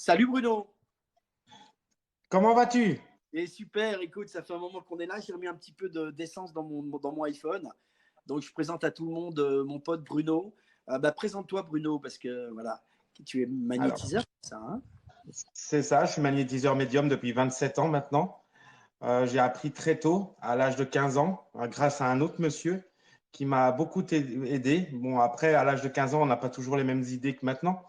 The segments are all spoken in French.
Salut Bruno. Comment vas-tu? Et super, écoute, ça fait un moment qu'on est là. J'ai remis un petit peu d'essence dans mon iPhone. Donc, je présente à tout le monde mon pote Bruno. Présente-toi Bruno, parce que voilà, tu es Alors, magnétiseur, c'est ça, hein? c'est ça, je suis magnétiseur médium depuis 27 ans maintenant. J'ai appris très tôt, à l'âge de 15 ans, grâce à un autre monsieur qui m'a beaucoup aidé. Bon, après, à l'âge de 15 ans, on n'a pas toujours les mêmes idées que maintenant.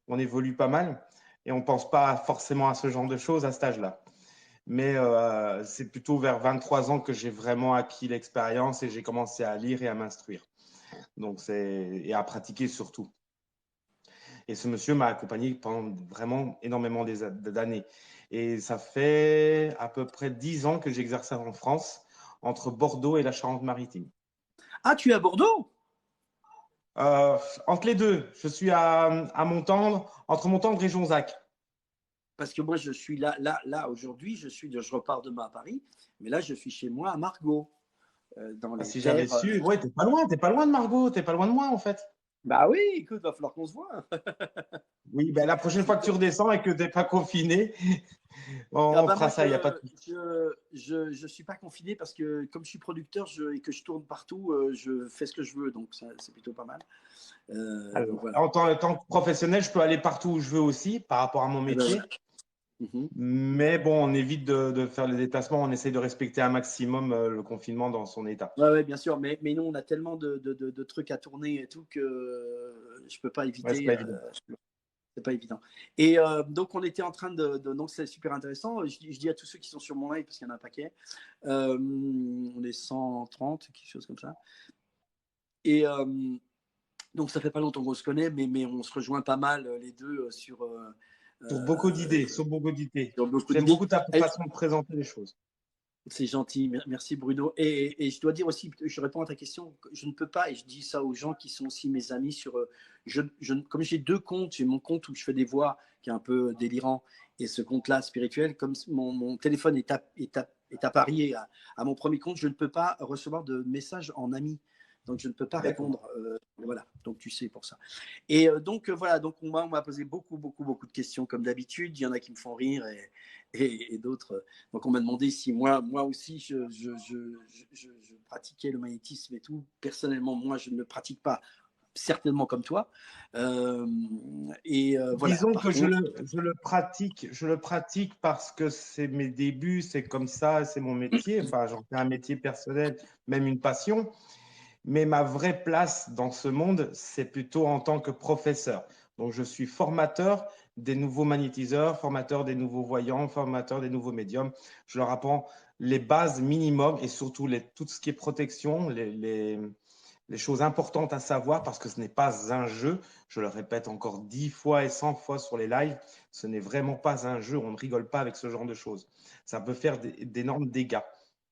On évolue pas mal et on ne pense pas forcément à ce genre de choses à cet âge-là. Mais c'est plutôt vers 23 ans que j'ai vraiment acquis l'expérience et j'ai commencé à lire et à m'instruire. Et à pratiquer surtout. Et ce monsieur m'a accompagné pendant vraiment énormément d'années. Et ça fait à peu près 10 ans que j'exerce en France, entre Bordeaux et la Charente-Maritime. Ah, tu es à Bordeaux? Euh, Entre les deux, je suis à Montendre, entre Montendre et Jonzac. Parce que moi, je suis là aujourd'hui, je repars demain à Paris, mais là, je suis chez moi à Margaux, dans Ah, les si j'avais terres. su, ouais, t'es pas loin de Margot, t'es pas loin de moi en fait. Bah oui, écoute, va falloir qu'on se voit. Oui, ben la prochaine fois que tu redescends et que t'es pas confiné, Ah on bah moi, fera ça, il n'y a pas de souci. je suis pas confiné parce que comme je suis producteur et que je tourne partout, je fais ce que je veux, donc ça, c'est plutôt pas mal. Donc Alors, voilà. en tant que professionnel, je peux aller partout où je veux aussi par rapport à mon Eh ben, métier. voilà. Mhm. Mais bon, on évite de faire les déplacements, on essaye de respecter un maximum le confinement dans son état. Ouais, ouais, bien sûr, mais nous, on a tellement de trucs à tourner et tout que je peux pas Ouais, c'est éviter. pas évident. C'est pas évident. Et donc, on était en train donc, c'est super intéressant. Je dis à tous ceux qui sont sur mon live, parce qu'il y en a un paquet, on est 130, quelque chose comme ça. Et donc, ça fait pas longtemps qu'on se connaît, mais on se rejoint pas mal les deux Sur beaucoup euh, d'idées, sur beaucoup d'idées. sur beaucoup J'aime d'idées. beaucoup ta Et façon de présenter les choses. c'est gentil, merci Bruno. Et je dois dire aussi, je réponds à ta question, je ne peux pas, et je dis ça aux gens qui sont aussi mes amis, comme j'ai deux comptes, j'ai mon compte où je fais des voix, qui est un peu délirant, et ce compte-là spirituel, comme mon téléphone est apparié à mon premier compte, je ne peux pas recevoir de messages en ami. Donc je ne peux pas D'accord. répondre. Voilà, donc tu sais pour ça. Et voilà, donc on m'a posé beaucoup de questions comme d'habitude. Il y en a qui me font rire et d'autres. Donc on m'a demandé si moi aussi je pratiquais le magnétisme et tout. Personnellement, moi je ne le pratique pas certainement comme toi. Voilà. Disons Par que contre, je le pratique parce que c'est mes débuts, c'est comme ça, c'est mon métier. Enfin, j'en fais un métier personnel, même une passion. Mais ma vraie place dans ce monde, c'est plutôt en tant que professeur. Donc, je suis formateur des nouveaux magnétiseurs, formateur des nouveaux voyants, formateur des nouveaux médiums. Je leur apprends les bases minimum et surtout tout ce qui est protection, les choses importantes à savoir parce que ce n'est pas un jeu. Je le répète encore 10 fois et 100 fois sur les lives. Ce n'est vraiment pas un jeu. On ne rigole pas avec ce genre de choses. Ça peut faire d'énormes dégâts.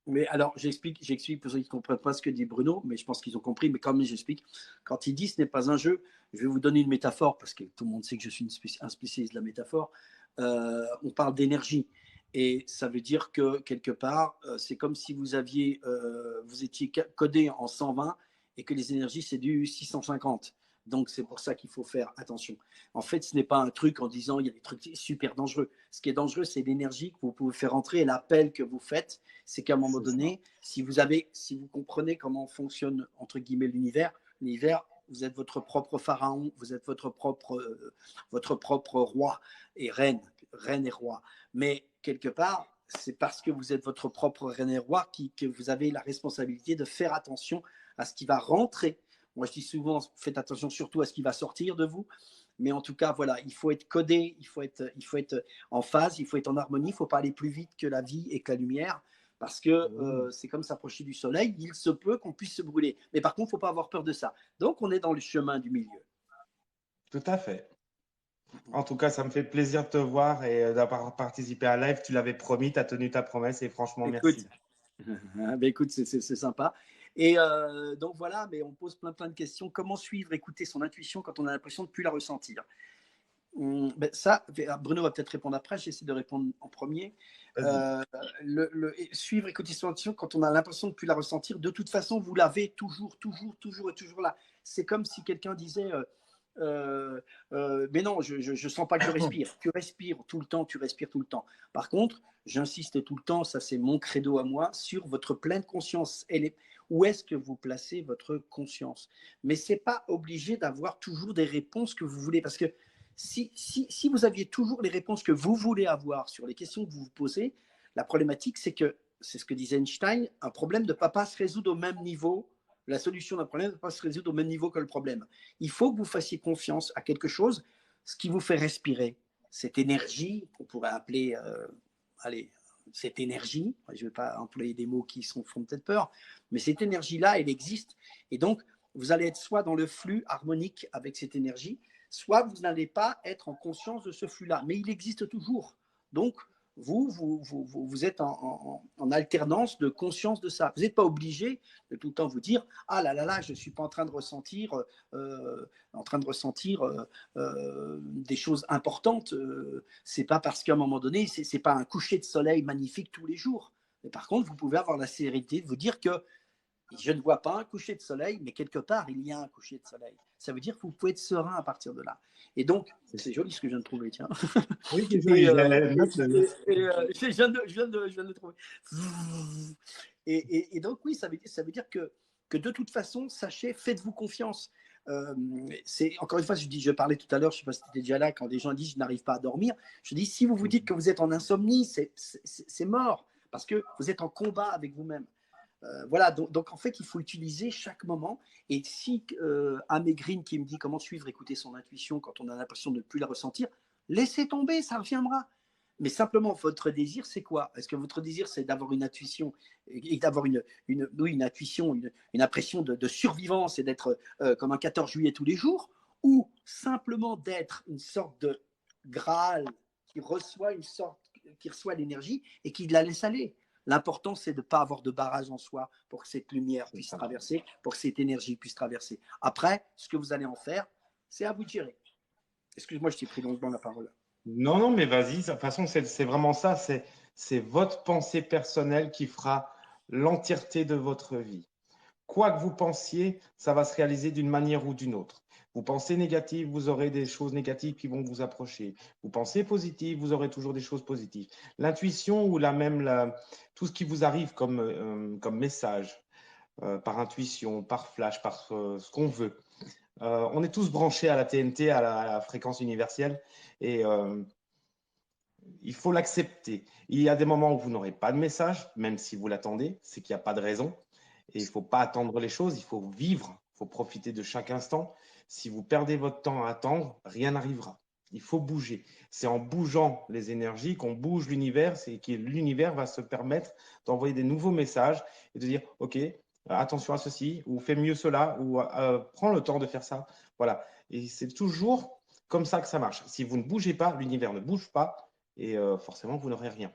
mais alors j'explique pour ceux qui ne comprennent pas ce que dit Bruno, mais je pense qu'ils ont compris, mais quand même j'explique. Quand il dit ce n'est pas un jeu, je vais vous donner une métaphore, parce que tout le monde sait que je suis un spécialiste de la métaphore. On parle d'énergie. Et ça veut dire que quelque part, c'est comme si vous étiez codé en 120 et que les énergies, c'est du 650. Donc c'est pour ça qu'il faut faire attention. En fait, ce n'est pas un truc en disant il y a des trucs super dangereux. Ce qui est dangereux, c'est l'énergie que vous pouvez faire entrer et l'appel que vous faites. C'est qu'à un moment C'est ça. donné, si vous comprenez comment fonctionne entre guillemets l'univers, vous êtes votre propre pharaon, vous êtes votre propre roi et reine et roi. Mais quelque part, c'est parce que vous êtes votre propre reine et roi que vous avez la responsabilité de faire attention à ce qui va rentrer. Moi, je dis souvent, faites attention surtout à ce qui va sortir de vous. Mais en tout cas, voilà, il faut être codé, il faut être en phase, il faut être en harmonie, il ne faut pas aller plus vite que la vie et que la lumière, parce que c'est comme s'approcher du soleil, il se peut qu'on puisse se brûler. Mais par contre, il ne faut pas avoir peur de ça. Donc, on est dans le chemin du milieu. Tout à fait. En tout cas, ça me fait plaisir de te voir et d'avoir participé à live. Tu l'avais promis, tu as tenu ta promesse et franchement, Écoute, merci. écoute, c'est sympa. Et donc voilà, mais on pose plein de questions. Comment suivre, écouter son intuition quand on a l'impression de ne plus la ressentir? Ça, Bruno va peut-être répondre après, j'essaie de répondre en premier. Vas-y. Suivre, écouter son intuition quand on a l'impression de ne plus la ressentir, de toute façon, vous l'avez toujours et toujours là. C'est comme si quelqu'un disait Mais non, je sens pas que je respire. Tu respires tout le temps, tu respires tout le temps. Par contre, j'insiste tout le temps, ça c'est mon credo à moi, sur votre pleine conscience. Où est-ce que vous placez votre conscience? Mais c'est pas obligé d'avoir toujours des réponses que vous voulez, parce que si vous aviez toujours les réponses que vous voulez avoir sur les questions que vous vous posez, la problématique c'est que, c'est ce que disait Einstein, un problème ne peut pas se résoudre au même niveau. La solution d'un problème ne peut pas se résoudre au même niveau que le problème. Il faut que vous fassiez confiance à quelque chose, ce qui vous fait respirer. Cette énergie, qu'on pourrait appeler, allez, cette énergie, je ne vais pas employer des mots qui font peut-être peur, mais cette énergie-là, elle existe. Et donc, vous allez être soit dans le flux harmonique avec cette énergie, soit vous n'allez pas être en conscience de ce flux-là. Mais il existe toujours. Donc, vous êtes en alternance de conscience de ça. Vous n'êtes pas obligé de tout le temps vous dire « Ah là là là, je ne suis pas en train de ressentir, des choses importantes. C'est pas parce qu'à un moment donné, ce n'est pas un coucher de soleil magnifique tous les jours. Mais par contre, vous pouvez avoir la sérénité de vous dire que je ne vois pas un coucher de soleil, mais quelque part, il y a un coucher de soleil. Ça veut dire que vous pouvez être serein à partir de là. Et donc, c'est joli ce que je viens de trouver, tiens. Oui, c'est joli. Je viens de trouver. Et donc, oui, ça veut dire que de toute façon, sachez, faites-vous confiance. Encore une fois, je parlais tout à l'heure, je ne sais pas si tu étais déjà là, quand des gens disent je n'arrive pas à dormir. Je dis, si vous vous dites que vous êtes en insomnie, c'est mort, parce que vous êtes en combat avec vous-même. Voilà, donc en fait, il faut utiliser chaque moment. Et si Amé Green qui me dit comment suivre, écouter son intuition quand on a l'impression de ne plus la ressentir, laissez tomber, ça reviendra. Mais simplement, votre désir, c'est quoi? Est-ce que votre désir, c'est d'avoir une intuition et d'avoir une intuition, une impression de survivance et d'être comme un 14 juillet tous les jours, ou simplement d'être une sorte de Graal qui reçoit l'énergie et qui la laisse aller? L'important, c'est de ne pas avoir de barrage en soi pour que cette lumière puisse traverser, pour que cette énergie puisse traverser. Après, ce que vous allez en faire, c'est à vous de gérer. Excuse-moi, je t'ai pris longuement la parole. Non, non, mais vas-y. De toute façon, c'est vraiment ça. C'est votre pensée personnelle qui fera l'entièreté de votre vie. Quoi que vous pensiez, ça va se réaliser d'une manière ou d'une autre. Vous pensez négatif, vous aurez des choses négatives qui vont vous approcher. Vous pensez positif, vous aurez toujours des choses positives. L'intuition ou tout ce qui vous arrive comme message, par intuition, par flash, par ce qu'on veut. On est tous branchés à la TNT, à la fréquence universelle, et il faut l'accepter. Il y a des moments où vous n'aurez pas de message, même si vous l'attendez, c'est qu'il n'y a pas de raison. Et il ne faut pas attendre les choses, il faut vivre, il faut profiter de chaque instant. Si vous perdez votre temps à attendre, rien n'arrivera. Il faut bouger. C'est en bougeant les énergies qu'on bouge l'univers, c'est que l'univers va se permettre d'envoyer des nouveaux messages et de dire, OK, attention à ceci, ou fais mieux cela, ou prends le temps de faire ça. Voilà. Et c'est toujours comme ça que ça marche. Si vous ne bougez pas, l'univers ne bouge pas, et forcément, vous n'aurez rien.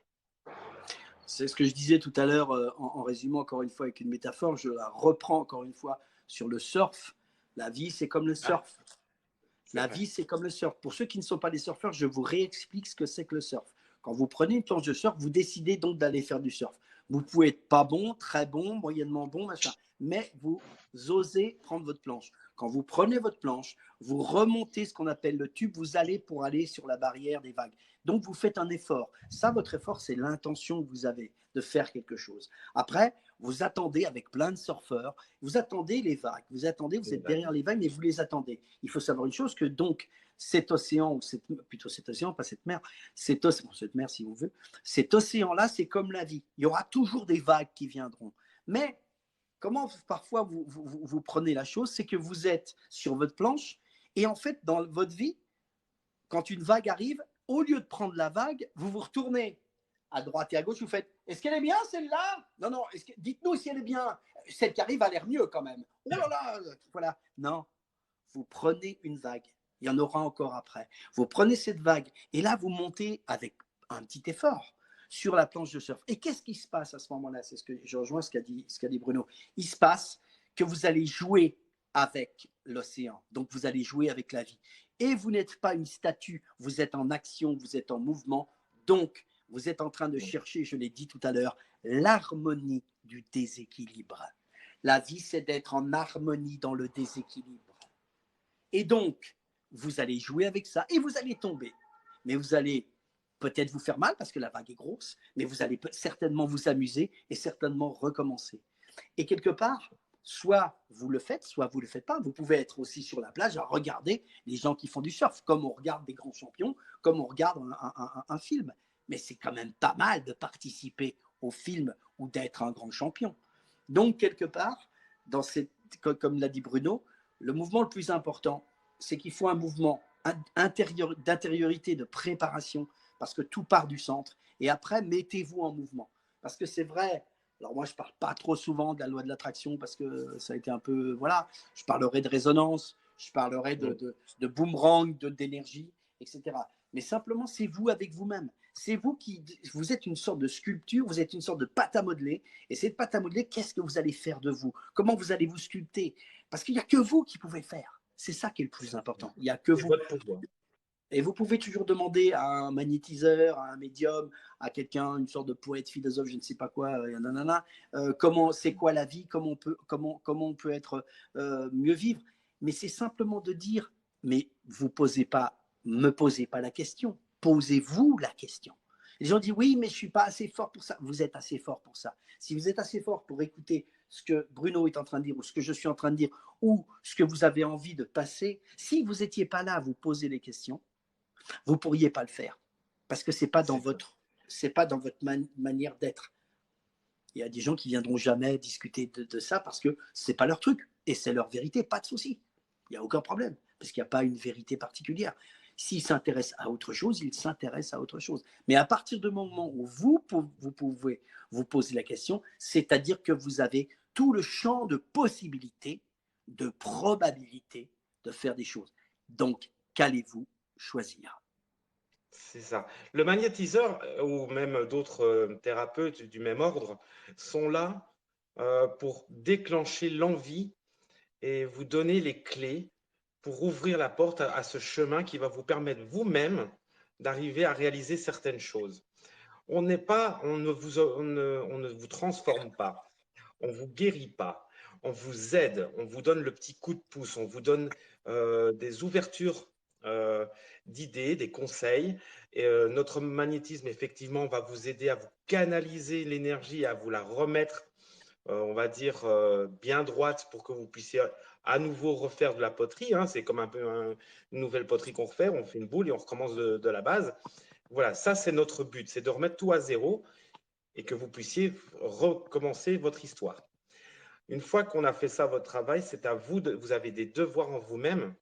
C'est ce que je disais tout à l'heure en résumant encore une fois avec une métaphore, je la reprends encore une fois sur le surf. La vie, c'est comme le surf. La vie, c'est comme le surf. Pour ceux qui ne sont pas des surfeurs, je vous réexplique ce que c'est que le surf. Quand vous prenez une planche de surf, vous décidez donc d'aller faire du surf. Vous pouvez être pas bon, très bon, moyennement bon, machin, mais vous osez prendre votre planche. Quand vous prenez votre planche, vous remontez ce qu'on appelle le tube, vous allez pour aller sur la barrière des vagues. Donc vous faites un effort. Ça, votre effort, c'est l'intention que vous avez de faire quelque chose. Après, vous attendez avec plein de surfeurs, vous attendez les vagues, vous êtes derrière les vagues, mais vous les attendez. Il faut savoir une chose, que donc cet océan, ou plutôt cet océan, pas cette mer, cette mer si vous voulez, cet océan-là, c'est comme la vie. Il y aura toujours des vagues qui viendront. Mais comment parfois vous prenez la chose, c'est que vous êtes sur votre planche, et en fait, dans votre vie, quand une vague arrive, au lieu de prendre la vague, vous vous retournez à droite et à gauche, vous faites « Est-ce qu'elle est bien celle-là ?» Non, non, dites-nous si elle est bien. Celle qui arrive a l'air mieux quand même. Oh là là, voilà. Non, vous prenez une vague. Il y en aura encore après. Vous prenez cette vague et là, vous montez avec un petit effort sur la planche de surf. Et qu'est-ce qui se passe à ce moment-là? C'est ce que je rejoins ce qu'a dit Bruno. Il se passe que vous allez jouer avec l'océan. Donc, vous allez jouer avec la vie. Et vous n'êtes pas une statue, vous êtes en action, vous êtes en mouvement. Donc, vous êtes en train de chercher, je l'ai dit tout à l'heure, l'harmonie du déséquilibre. La vie, c'est d'être en harmonie dans le déséquilibre. Et donc, vous allez jouer avec ça et vous allez tomber. Mais vous allez peut-être vous faire mal parce que la vague est grosse, mais vous allez certainement vous amuser et certainement recommencer. Et quelque part, soit vous le faites, soit vous ne le faites pas. Vous pouvez être aussi sur la plage à regarder les gens qui font du surf, comme on regarde des grands champions, comme on regarde un film. Mais c'est quand même pas mal de participer au film ou d'être un grand champion. Donc, quelque part, dans cette, comme l'a dit Bruno, le mouvement le plus important, c'est qu'il faut un mouvement d'intériorité, de préparation, parce que tout part du centre. Et après, mettez-vous en mouvement. Parce que c'est vrai, alors moi, je ne parle pas trop souvent de la loi de l'attraction parce que ça a été un peu, voilà, je parlerai de résonance, je parlerai de boomerang, d'énergie, etc. Mais simplement, c'est vous avec vous-même. C'est vous qui, vous êtes une sorte de sculpture, vous êtes une sorte de pâte à modeler. Et cette pâte à modeler, qu'est-ce que vous allez faire de vous? Comment vous allez vous sculpter? Parce qu'il n'y a que vous qui pouvez faire. C'est ça qui est le plus important. Il n'y a que C'est vous. votre pouvoir. Et vous pouvez toujours demander à un magnétiseur, à un médium, à quelqu'un, une sorte de poète, philosophe, je ne sais pas quoi, nanana, comment, c'est quoi la vie, comment on peut être mieux vivre. Mais c'est simplement de dire, mais vous posez pas, me posez pas la question, posez-vous la question. Les gens disent oui, mais je suis pas assez fort pour ça. Vous êtes assez fort pour ça. Si vous êtes assez fort pour écouter ce que Bruno est en train de dire ou ce que je suis en train de dire ou ce que vous avez envie de passer, si vous n'étiez pas là à vous poser les questions, vous ne pourriez pas le faire parce que ce n'est pas dans votre manière d'être. Il y a des gens qui viendront jamais discuter de ça parce que ce n'est pas leur truc et c'est leur vérité, pas de souci. Il n'y a aucun problème parce qu'il n'y a pas une vérité particulière. S'ils s'intéressent à autre chose, ils s'intéressent à autre chose. Mais à partir du moment où vous pouvez vous poser la question, c'est-à-dire que vous avez tout le champ de possibilités, de probabilités de faire des choses. Donc, qu'allez-vous choisir? C'est ça. Le magnétiseur ou même d'autres thérapeutes du même ordre sont là pour déclencher l'envie et vous donner les clés pour ouvrir la porte à ce chemin qui va vous permettre vous-même d'arriver à réaliser certaines choses. On n'est pas, on ne vous transforme pas, on vous guérit pas, on vous aide, on vous donne le petit coup de pouce, on vous donne des ouvertures d'idées, des conseils. Et, notre magnétisme, effectivement, va vous aider à vous canaliser l'énergie, à vous la remettre, on va dire, bien droite pour que vous puissiez à nouveau refaire de la poterie. Hein. C'est comme un peu une nouvelle poterie qu'on refait, on fait une boule et on recommence de la base. Voilà, ça c'est notre but, c'est de remettre tout à zéro et que vous puissiez recommencer votre histoire. Une fois qu'on a fait ça, votre travail, c'est à vous, vous avez des devoirs en vous-même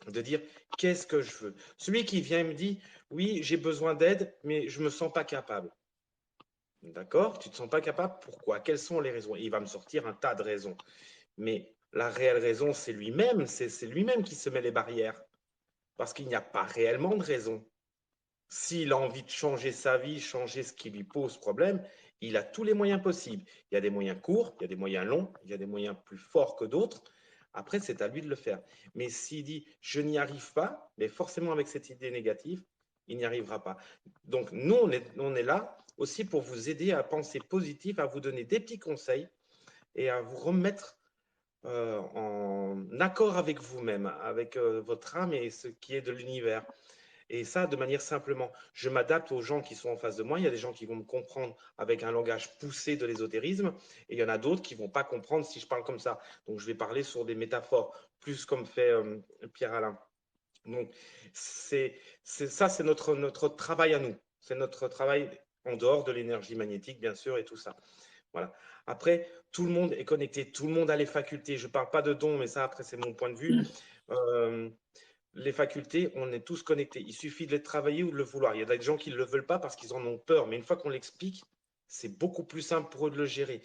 de dire qu'est-ce que je veux. Celui qui vient et me dit oui, j'ai besoin d'aide, mais je ne me sens pas capable. D'accord? Tu ne te sens pas capable? Pourquoi? Quelles sont les raisons? Il va me sortir un tas de raisons. Mais la réelle raison, c'est lui-même. C'est lui-même qui se met les barrières. Parce qu'il n'y a pas réellement de raison. S'il a envie de changer sa vie, changer ce qui lui pose problème, il a tous les moyens possibles. Il y a des moyens courts, il y a des moyens longs, il y a des moyens plus forts que d'autres. Après, c'est à lui de le faire. Mais s'il dit je n'y arrive pas, mais forcément avec cette idée négative, il n'y arrivera pas. Donc, nous, on est là aussi pour vous aider à penser positif, à vous donner des petits conseils et à vous remettre en accord avec vous-même, avec votre âme et ce qui est de l'univers. Et ça, de manière simplement, je m'adapte aux gens qui sont en face de moi. Il y a des gens qui vont me comprendre avec un langage poussé de l'ésotérisme, et il y en a d'autres qui ne vont pas comprendre si je parle comme ça. Donc, je vais parler sur des métaphores, plus comme fait Pierre-Alain. Donc, ça, c'est notre travail à nous. C'est notre travail en dehors de l'énergie magnétique, bien sûr, et tout ça. Voilà. Après, tout le monde est connecté, tout le monde a les facultés. Je ne parle pas de dons, mais ça, après, c'est mon point de vue. Euh, les facultés, on est tous connectés. Il suffit de les travailler ou de le vouloir. Il y a des gens qui ne le veulent pas parce qu'ils en ont peur. Mais une fois qu'on l'explique, c'est beaucoup plus simple pour eux de le gérer.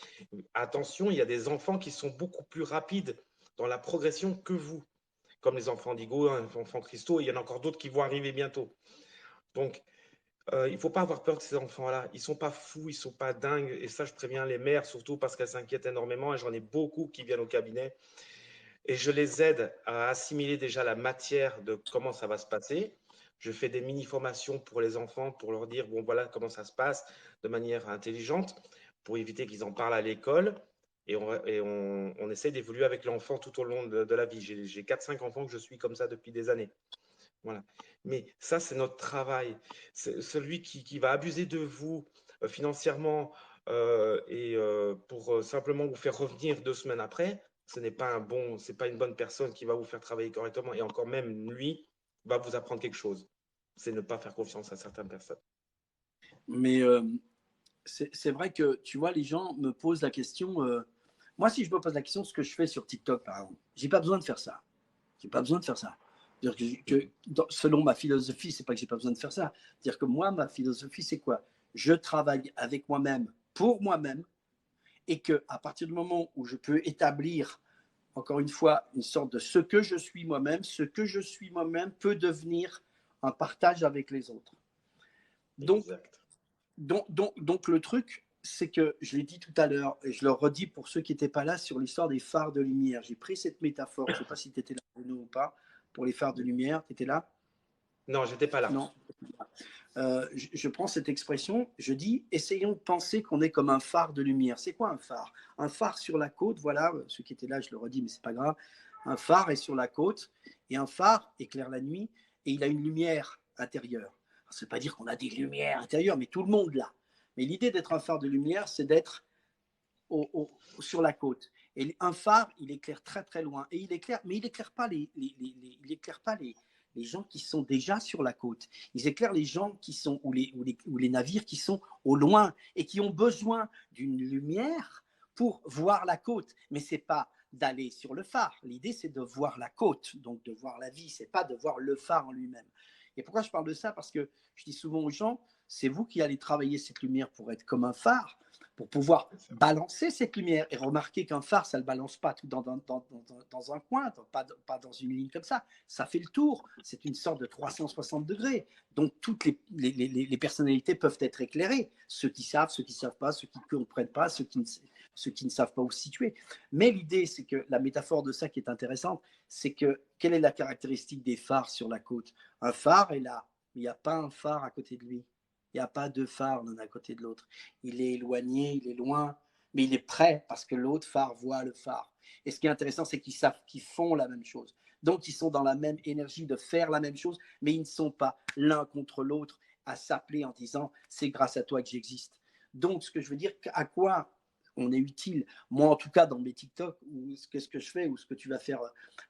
Attention, il y a des enfants qui sont beaucoup plus rapides dans la progression que vous, comme les enfants d'Igo, les enfants cristaux, et il y en a encore d'autres qui vont arriver bientôt. Donc, il ne faut pas avoir peur de ces enfants-là. Ils ne sont pas fous, ils ne sont pas dingues. Et ça, je préviens les mères, surtout parce qu'elles s'inquiètent énormément. Et j'en ai beaucoup qui viennent au cabinet et je les aide à assimiler déjà la matière de comment ça va se passer. Je fais des mini-formations pour les enfants pour leur dire, bon, voilà comment ça se passe de manière intelligente pour éviter qu'ils en parlent à l'école. on essaie d'évoluer avec l'enfant tout au long de la vie. J'ai 4-5 enfants que je suis comme ça depuis des années. Voilà. Mais ça, c'est notre travail. Celui qui va abuser de vous financièrement pour simplement vous faire revenir 2 semaines après, ce n'est pas c'est pas une bonne personne qui va vous faire travailler correctement. Et encore même, lui, va vous apprendre quelque chose. C'est ne pas faire confiance à certaines personnes. Mais c'est vrai que, tu vois, les gens me posent la question. Moi, si je me pose la question, ce que je fais sur TikTok, par exemple, j'ai pas besoin de faire ça. J'ai pas besoin de faire ça. Dire selon ma philosophie, c'est pas que j'ai pas besoin de faire ça. Dire que moi, ma philosophie, c'est quoi? Je travaille avec moi-même, pour moi-même, et que à partir du moment où je peux établir, encore une fois, une sorte de ce que je suis moi-même, ce que je suis moi-même peut devenir un partage avec les autres. Donc, Exact. donc le truc, c'est que je l'ai dit tout à l'heure, et je le redis pour ceux qui n'étaient pas là sur l'histoire des phares de lumière. J'ai pris cette métaphore, je ne sais pas si tu étais là, Bruno, ou pas, pour les phares de lumière. Tu étais là? Non, j'étais pas là. Non. Je prends cette expression, je dis, essayons de penser qu'on est comme un phare de lumière. C'est quoi un phare? Un phare sur la côte, voilà, ceux qui étaient là, je le redis, mais c'est pas grave. Un phare est sur la côte, et un phare éclaire la nuit, et il a une lumière intérieure. Ça ne veut pas dire qu'on a des lumières intérieures, mais tout le monde l'a. Mais l'idée d'être un phare de lumière, c'est d'être sur la côte. Et un phare, il éclaire très très loin. Et il éclaire, mais il éclaire pas il éclaire pas les gens qui sont déjà sur la côte. Ils éclairent les gens qui sont, ou les navires qui sont au loin et qui ont besoin d'une lumière pour voir la côte. Mais c'est pas d'aller sur le phare. L'idée, c'est de voir la côte, donc de voir la vie. C'est pas de voir le phare en lui-même. Et pourquoi je parle de ça? Parce que je dis souvent aux gens, c'est vous qui allez travailler cette lumière pour être comme un phare, pour pouvoir balancer cette lumière. Et remarquer qu'un phare, ça ne le balance pas tout dans un coin, pas dans une ligne comme ça. Ça fait le tour. C'est une sorte de 360 degrés. Donc, toutes les personnalités peuvent être éclairées. Ceux qui savent pas, ceux qui ne comprennent pas, ceux qui ne savent pas où se situer. Mais l'idée, c'est que la métaphore de ça qui est intéressante, c'est que quelle est la caractéristique des phares sur la côte? Un phare est là, mais il n'y a pas un phare à côté de lui. Il n'y a pas deux phares l'un à côté de l'autre. Il est éloigné, il est loin, mais il est prêt parce que l'autre phare voit le phare. Et ce qui est intéressant, c'est qu'ils savent qu'ils font la même chose. Donc, ils sont dans la même énergie de faire la même chose, mais ils ne sont pas l'un contre l'autre à s'appeler en disant c'est grâce à toi que j'existe. Donc, ce que je veux dire, à quoi on est utile? Moi, en tout cas, dans mes TikTok, ou ce que je fais, ou ce que tu vas faire,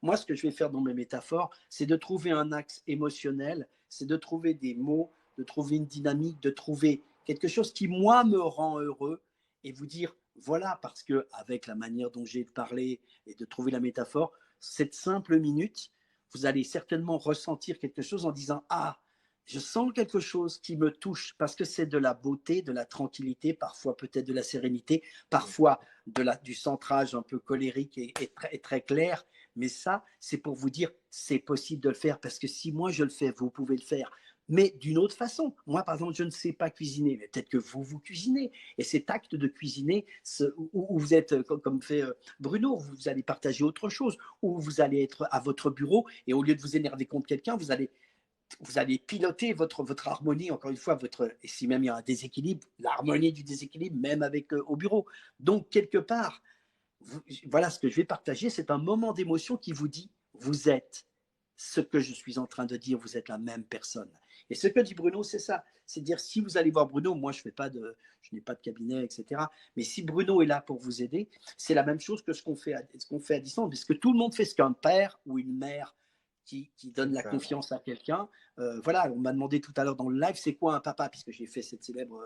moi, ce que je vais faire dans mes métaphores, c'est de trouver un axe émotionnel, c'est de trouver des mots, de trouver une dynamique, de trouver quelque chose qui, moi, me rend heureux et vous dire, voilà, parce que avec la manière dont j'ai parlé et de trouver la métaphore, cette simple minute, vous allez certainement ressentir quelque chose en disant, ah, je sens quelque chose qui me touche parce que c'est de la beauté, de la tranquillité, parfois peut-être de la sérénité, parfois du centrage un peu colérique et très clair. Mais ça, c'est pour vous dire, c'est possible de le faire parce que si moi je le fais, vous pouvez le faire. Mais d'une autre façon. Moi, par exemple, je ne sais pas cuisiner, mais peut-être que vous cuisinez. Et cet acte de cuisiner, où vous êtes, comme fait Bruno, vous allez partager autre chose, où vous allez être à votre bureau et au lieu de vous énerver contre quelqu'un, vous allez piloter votre harmonie, encore une fois, et si même il y a un déséquilibre, l'harmonie du déséquilibre, même avec au bureau. Donc, quelque part, voilà ce que je vais partager, c'est un moment d'émotion qui vous dit, vous êtes ce que je suis en train de dire, vous êtes la même personne. Et ce que dit Bruno, c'est ça. C'est dire, si vous allez voir Bruno, moi je n'ai pas de cabinet, etc. Mais si Bruno est là pour vous aider, c'est la même chose que ce qu'on fait à distance, parce que tout le monde fait ce qu'un père ou une mère qui donne la confiance à quelqu'un. Voilà, on m'a demandé tout à l'heure dans le live, c'est quoi un papa, puisque j'ai fait cette célèbre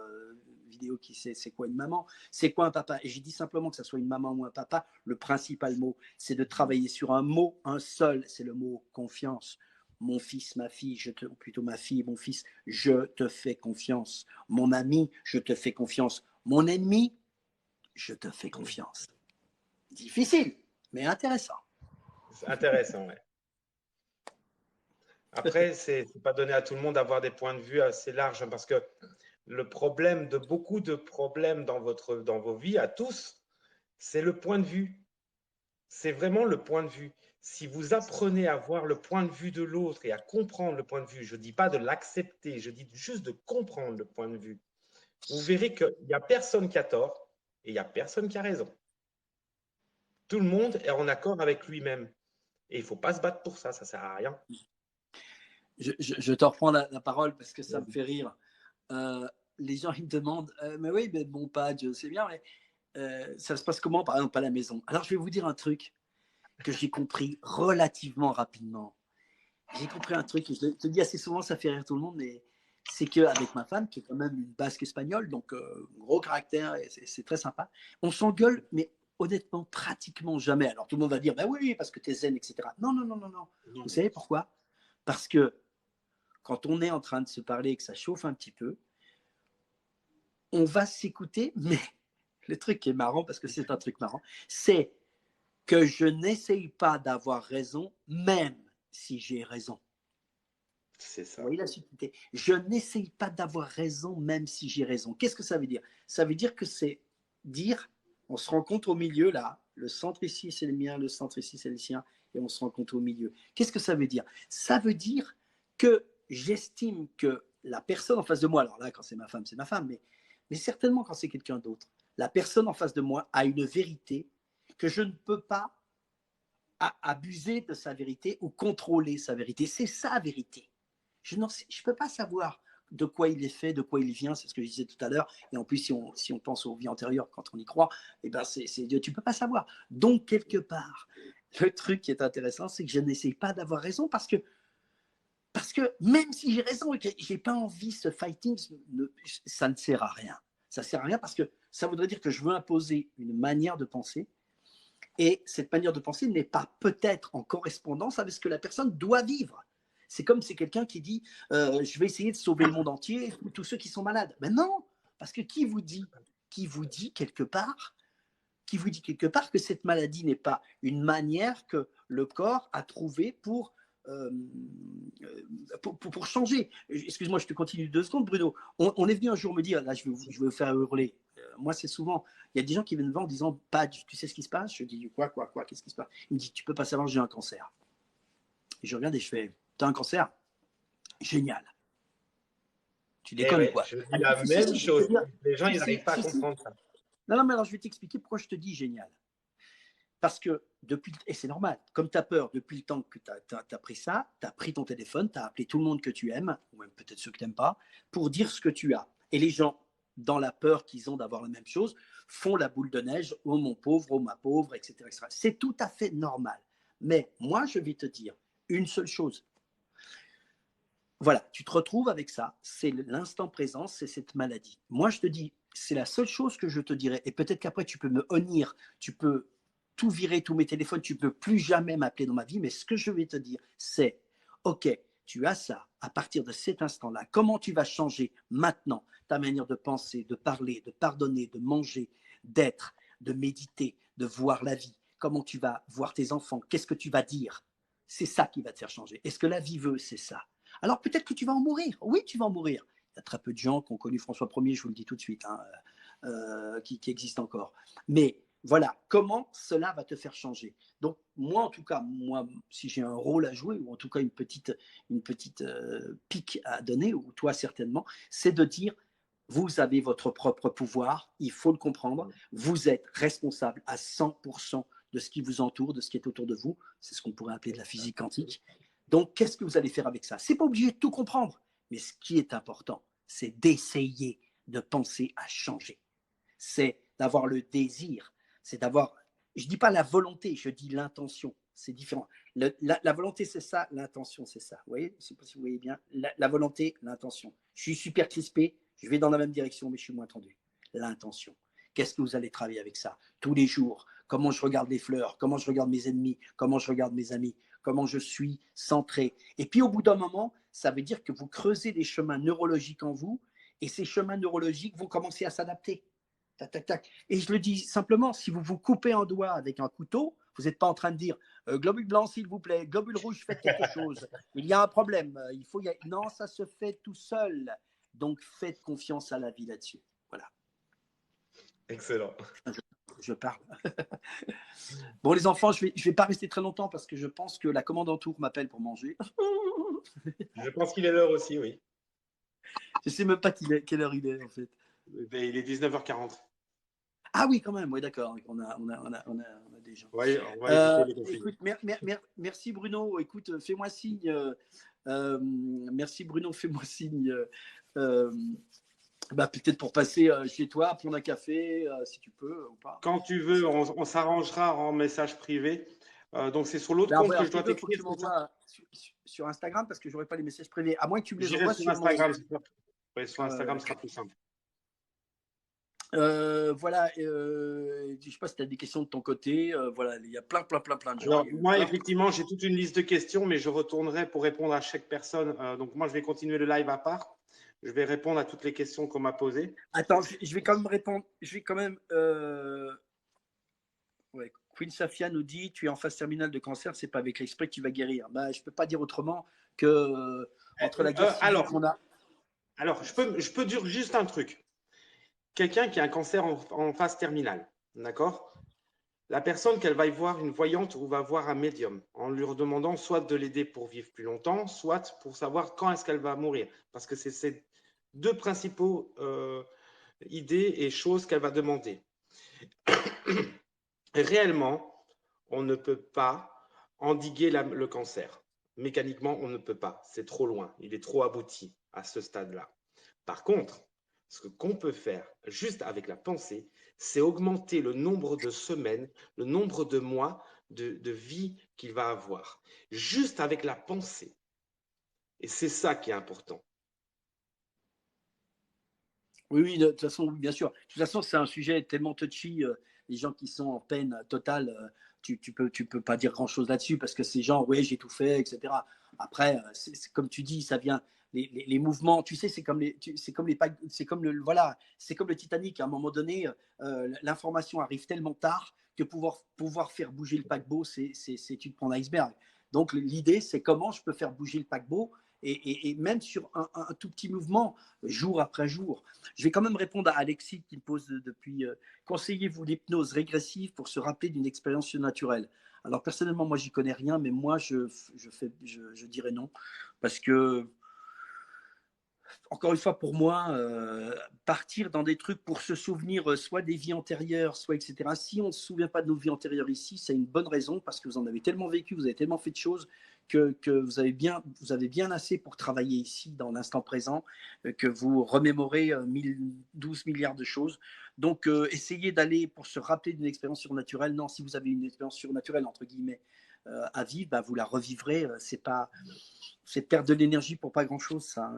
vidéo qui c'est quoi une maman, c'est quoi un papa? Et j'ai dit simplement que ça soit une maman ou un papa, le principal mot, c'est de travailler sur un mot, un seul, c'est le mot confiance. Mon fils, ma fille, ou plutôt ma fille, mon fils, je te fais confiance. Mon ami, je te fais confiance. Mon ennemi, je te fais confiance. Difficile, mais intéressant. C'est intéressant, ouais. Après, c'est pas donné à tout le monde d'avoir des points de vue assez larges, parce que le problème de beaucoup de problèmes dans vos vies, à tous, c'est le point de vue. C'est vraiment le point de vue. Si vous apprenez à voir le point de vue de l'autre et à comprendre le point de vue, je ne dis pas de l'accepter, je dis juste de comprendre le point de vue, vous verrez qu'il n'y a personne qui a tort et il n'y a personne qui a raison. tout le monde est en accord avec lui-même. Et il ne faut pas se battre pour ça, ça ne sert à rien. Je te reprends la parole parce que ça me fait rire. Les gens, ils me demandent, mais oui, mais bon, Padge, c'est bien, mais ça se passe comment, par exemple, à la maison? Alors, je vais vous dire un truc que j'ai compris relativement rapidement. J'ai compris un truc, et je te dis assez souvent, ça fait rire tout le monde, mais c'est qu'avec ma femme, qui est quand même une basque espagnole, donc gros caractère, et c'est très sympa, on s'engueule, mais honnêtement, pratiquement jamais. Alors, tout le monde va dire, bah oui, parce que t'es zen, etc. Non, non, non, non, non. Vous savez pourquoi? Parce que quand on est en train de se parler et que ça chauffe un petit peu, on va s'écouter, mais le truc qui est marrant, parce que c'est un truc marrant, c'est que je n'essaye pas d'avoir raison, même si j'ai raison. C'est Vous ça. voyez la subtilité? Je n'essaye pas d'avoir raison, même si j'ai raison. Qu'est-ce que ça veut dire? Ça veut dire que c'est dire, on se rencontre au milieu là, le centre ici c'est le mien, le centre ici c'est le sien, et on se rencontre au milieu. Qu'est-ce que ça veut dire? Ça veut dire que j'estime que la personne en face de moi, alors là quand c'est ma femme, mais certainement quand c'est quelqu'un d'autre, la personne en face de moi a une vérité que je ne peux pas abuser de sa vérité ou contrôler sa vérité. C'est sa vérité. Je ne peux pas savoir de quoi il est fait, de quoi il vient, c'est ce que je disais tout à l'heure. Et en plus, si on pense aux vies antérieures, quand on y croit, eh ben tu ne peux pas savoir. Donc, quelque part, le truc qui est intéressant, c'est que je n'essaye pas d'avoir raison parce que même si j'ai raison et que je n'ai pas envie, ce fighting, ça ne sert à rien. Ça ne sert à rien parce que ça voudrait dire que je veux imposer une manière de penser et cette manière de penser n'est pas peut-être en correspondance avec ce que la personne doit vivre. C'est comme c'est quelqu'un qui dit je vais essayer de sauver le monde entier, tous ceux qui sont malades. Mais non, parce que qui vous dit quelque part que cette maladie n'est pas une manière que le corps a trouvé pour changer. Excuse-moi, je te continue 2 secondes, Bruno. On est venu un jour me dire, là, je vais vous faire hurler. Moi, c'est souvent, il y a des gens qui viennent me voir en disant, pas, tu sais ce qui se passe? Je dis, quoi, qu'est-ce qui se passe? Il me dit, tu peux pas savoir, j'ai un cancer. Et je regarde et je fais, t'as un cancer? Génial. Tu Eh déconnes ou ouais, quoi? je dis Alors, la même chose. Les gens, ils n'arrivent pas à comprendre ça. Non, mais alors je vais t'expliquer pourquoi je te dis génial. Parce que et c'est normal, comme tu as peur depuis le temps que tu as pris ça, tu as pris ton téléphone, tu as appelé tout le monde que tu aimes, ou même peut-être ceux que tu n'aimes pas, pour dire ce que tu as. Et les gens, dans la peur qu'ils ont d'avoir la même chose, font la boule de neige, oh mon pauvre, oh ma pauvre, etc. etc. C'est tout à fait normal. Mais moi, je vais te dire une seule chose. Voilà, tu te retrouves avec ça, c'est l'instant présent, c'est cette maladie. Moi, je te dis, c'est la seule chose que je te dirais. Et peut-être qu'après, tu peux me honnir, tu peux tout virer, tous mes téléphones, tu ne peux plus jamais m'appeler dans ma vie. Mais ce que je vais te dire, c'est, OK, tu as ça à partir de cet instant-là. Comment tu vas changer maintenant ta manière de penser, de parler, de pardonner, de manger, d'être, de méditer, de voir la vie? Comment tu vas voir tes enfants? Qu'est-ce que tu vas dire? C'est ça qui va te faire changer. Est-ce que la vie veut? C'est ça. Alors peut-être que tu vas en mourir. Oui, tu vas en mourir. Il y a très peu de gens qui ont connu François Ier, je vous le dis tout de suite, hein, qui existent encore. Mais voilà, comment cela va te faire changer. Donc moi, en tout cas, si j'ai un rôle à jouer, ou en tout cas une petite pique à donner, ou toi certainement, c'est de dire, vous avez votre propre pouvoir, il faut le comprendre, vous êtes responsable à 100% de ce qui vous entoure, de ce qui est autour de vous, c'est ce qu'on pourrait appeler de la physique quantique. Donc, qu'est-ce que vous allez faire avec ça? C'est pas obligé de tout comprendre, mais ce qui est important, c'est d'essayer de penser à changer. C'est d'avoir le désir, c'est d'avoir, je dis pas la volonté, je dis l'intention, c'est différent. La volonté, c'est ça, l'intention, c'est ça. Vous voyez, je sais pas si vous voyez bien, la volonté, l'intention. Je suis super crispé, je vais dans la même direction, mais je suis moins tendu. L'intention. Qu'est-ce que vous allez travailler avec ça? Tous les jours, comment je regarde les fleurs, comment je regarde mes ennemis, comment je regarde mes amis, comment je suis centré. Et puis au bout d'un moment, ça veut dire que vous creusez des chemins neurologiques en vous et ces chemins neurologiques vont commencer à s'adapter. Tac, tac, tac. Et je le dis simplement, si vous vous coupez un doigt avec un couteau, vous n'êtes pas en train de dire globule blanc, s'il vous plaît, globule rouge, faites quelque chose. Il y a un problème. Non, ça se fait tout seul. Donc faites confiance à la vie là-dessus. Voilà. Excellent. Je parle. Bon, les enfants, je vais pas rester très longtemps parce que je pense que la commande en tour m'appelle pour manger. Je pense qu'il est l'heure aussi, oui. Je sais même pas quelle heure il est en fait. Il est 19h40. Ah oui, quand même, oui, d'accord. On a déjà. Ouais, on va éviter les conflits. Écoute, merci Bruno. Écoute, fais-moi signe. Merci Bruno, fais-moi signe. Euh, peut-être pour passer chez toi, prendre un café, si tu peux ou pas. Quand tu veux, on s'arrangera en message privé. Donc, c'est sur l'autre compte que Alors, je dois il faut que t'écrire, tu c'est ça? m'envoies sur Instagram parce que je n'aurai pas les messages privés. À moins que tu me les J'irai envoies sur sur mon. Instagram. Oui, sur Instagram, Euh, ce sera plus simple. voilà, je ne sais pas si tu as des questions de ton côté. Voilà, il y a plein de gens. Alors, Il y a eu moi, plein. effectivement, j'ai toute une liste de questions, mais je retournerai pour répondre à chaque personne. Donc, moi, je vais continuer le live à part. Je vais répondre à toutes les questions qu'on m'a posées. Attends, je vais quand même répondre. Je vais quand même. Ouais. Queen Safia nous dit tu es en phase terminale de cancer, c'est pas avec l'esprit que tu vas guérir. Bah, je peux pas dire autrement que entre la guerre civile qu'on a. Alors, je peux dire juste un truc. Quelqu'un qui a un cancer en phase terminale, d'accord? La personne qu'elle va y voir une voyante ou va voir un médium en lui demandant soit de l'aider pour vivre plus longtemps, soit pour savoir quand est-ce qu'elle va mourir. Parce que c'est ces deux principaux idées et choses qu'elle va demander. Réellement, on ne peut pas endiguer le cancer. Mécaniquement, on ne peut pas. C'est trop loin. Il est trop abouti à ce stade-là. Par contre, ce qu'on peut faire juste avec la pensée, c'est augmenter le nombre de semaines, le nombre de mois de vie qu'il va avoir. Juste avec la pensée. Et c'est ça qui est important. Oui, de toute façon, bien sûr. De toute façon, c'est un sujet tellement touchy. Les gens qui sont en peine totale, tu peux pas dire grand-chose là-dessus parce que ces gens, oui, j'ai tout fait, etc. Après, c'est comme tu dis, ça vient. Les mouvements, tu sais, c'est comme voilà, c'est comme le Titanic. À un moment donné, l'information arrive tellement tard que pouvoir faire bouger le paquebot, c'est tu te prends un iceberg. Donc l'idée, c'est comment je peux faire bouger le paquebot et même sur un tout petit mouvement, jour après jour. Je vais quand même répondre à Alexis qui me pose depuis conseillez-vous l'hypnose régressive pour se rappeler d'une expérience surnaturelle? Alors personnellement, moi, j'y connais rien, mais moi, je dirais non. Parce que, encore une fois, pour moi, partir dans des trucs pour se souvenir soit des vies antérieures, soit etc. Si on ne se souvient pas de nos vies antérieures ici, c'est une bonne raison parce que vous en avez tellement vécu, vous avez tellement fait de choses que vous avez bien assez pour travailler ici dans l'instant présent, que vous remémorez 12 milliards de choses. Donc, essayez d'aller pour se rappeler d'une expérience surnaturelle. Non, si vous avez une expérience surnaturelle, entre guillemets, à vivre, bah, vous la revivrez. C'est perdre de l'énergie pour pas grand-chose, ça. Hein,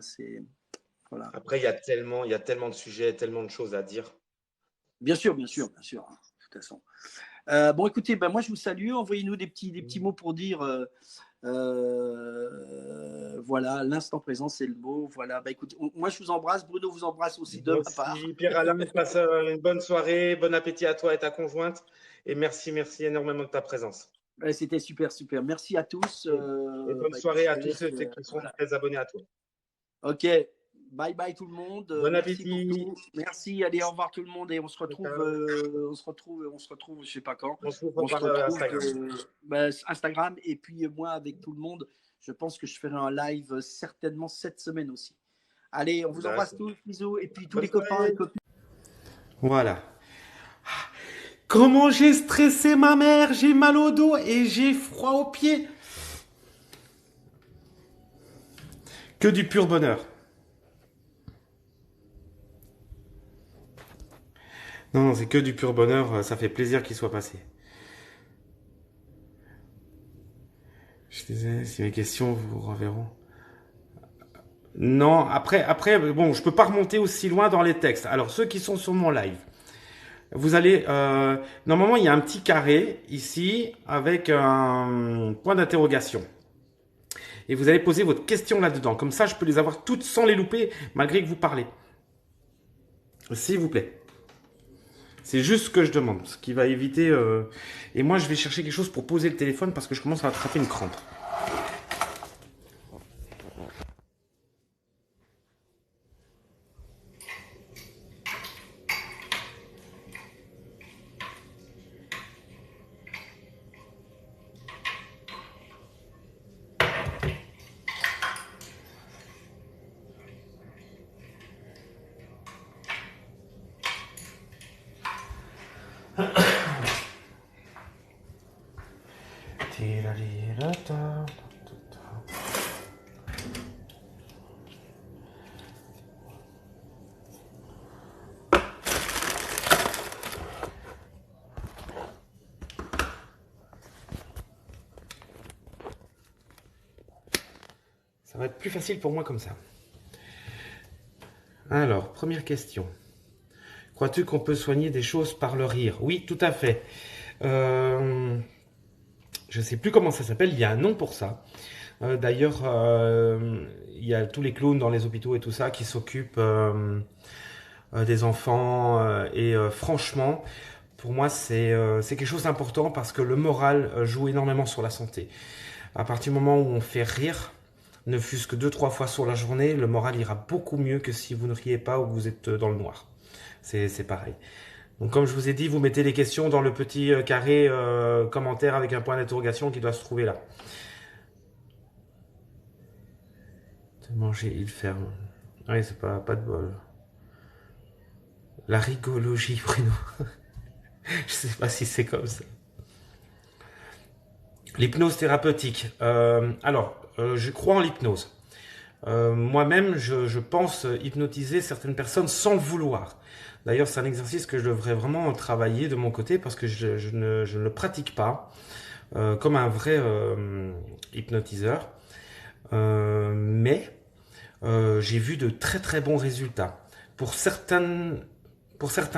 voilà. Après, il y a tellement de sujets, tellement de choses à dire. Bien sûr, hein, de toute façon. Bon, écoutez, ben, moi je vous salue. Envoyez-nous des petits mots pour dire voilà, l'instant présent, c'est le mot. Voilà, ben, écoutez, moi je vous embrasse. Bruno vous embrasse aussi de Moi ma part. aussi, Pierre-Alain, passe une bonne soirée, bon appétit à toi et ta conjointe. Et merci énormément de ta présence. C'était super, super. Merci à tous. Et bonne Ben, écoute, soirée je à te tous laisse, ceux qui sont voilà. très abonnés à toi. Ok, bye bye tout le monde. Bon Merci pour appétit. tout. Merci. Allez, au revoir tout le monde et Ciao. on se retrouve, je sais pas quand. On se retrouve On se par retrouve Instagram. Instagram et puis moi avec tout le monde. Je pense que je ferai un live certainement cette semaine aussi. Allez, on vous embrasse tous, bisous et puis tous Bonne les copains et soirée. copines. Voilà. Comment j'ai stressé ma mère, j'ai mal au dos et j'ai froid aux pieds. Que du pur bonheur. Non, c'est que du pur bonheur, ça fait plaisir qu'il soit passé. Je disais, si mes questions vous reverront. Non, après, bon, je peux pas remonter aussi loin dans les textes. Alors, ceux qui sont sur mon live, vous allez, normalement, il y a un petit carré ici avec un point d'interrogation. Et vous allez poser votre question là-dedans. Comme ça, je peux les avoir toutes sans les louper, malgré que vous parlez. S'il vous plaît. C'est juste ce que je demande, ce qui va éviter. Et moi, je vais chercher quelque chose pour poser le téléphone parce que je commence à attraper une crampe. Ça va être plus facile pour moi comme ça. Alors, première question. Crois-tu qu'on peut soigner des choses par le rire? Oui, tout à fait. Je ne sais plus comment ça s'appelle, il y a un nom pour ça. D'ailleurs, il y a tous les clowns dans les hôpitaux et tout ça qui s'occupent des enfants. Franchement, pour moi, c'est quelque chose d'important parce que le moral joue énormément sur la santé. À partir du moment où on fait rire, ne fût-ce que 2-3 fois sur la journée, le moral ira beaucoup mieux que si vous ne riez pas ou que vous êtes dans le noir. C'est pareil. Donc comme je vous ai dit, vous mettez les questions dans le petit carré commentaire avec un point d'interrogation qui doit se trouver là. Manger, il ferme. Oui, c'est pas de bol. La rigologie, Bruno. Je sais pas si c'est comme ça. L'hypnose thérapeutique. Je crois en l'hypnose. Moi-même, je pense hypnotiser certaines personnes sans le vouloir. D'ailleurs, c'est un exercice que je devrais vraiment travailler de mon côté parce que je ne le pratique pas comme un vrai hypnotiseur. Mais j'ai vu de très très bons résultats. Pour certains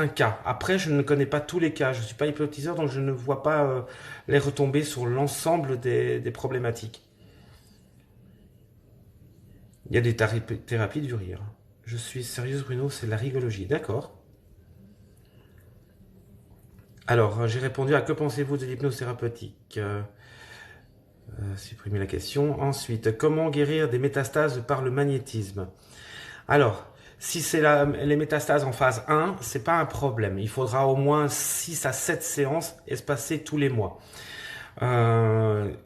cas. Après, je ne connais pas tous les cas. Je ne suis pas hypnotiseur, donc je ne vois pas les retombées sur l'ensemble des problématiques. Il y a des thérapies du rire. Je suis sérieuse, Bruno, c'est de la rigologie. D'accord. Alors, j'ai répondu à que pensez-vous de l'hypnose thérapeutique? Supprimer la question. Ensuite, comment guérir des métastases par le magnétisme? Alors, si c'est les métastases en phase 1, c'est pas un problème. Il faudra au moins 6 à 7 séances espacées tous les mois.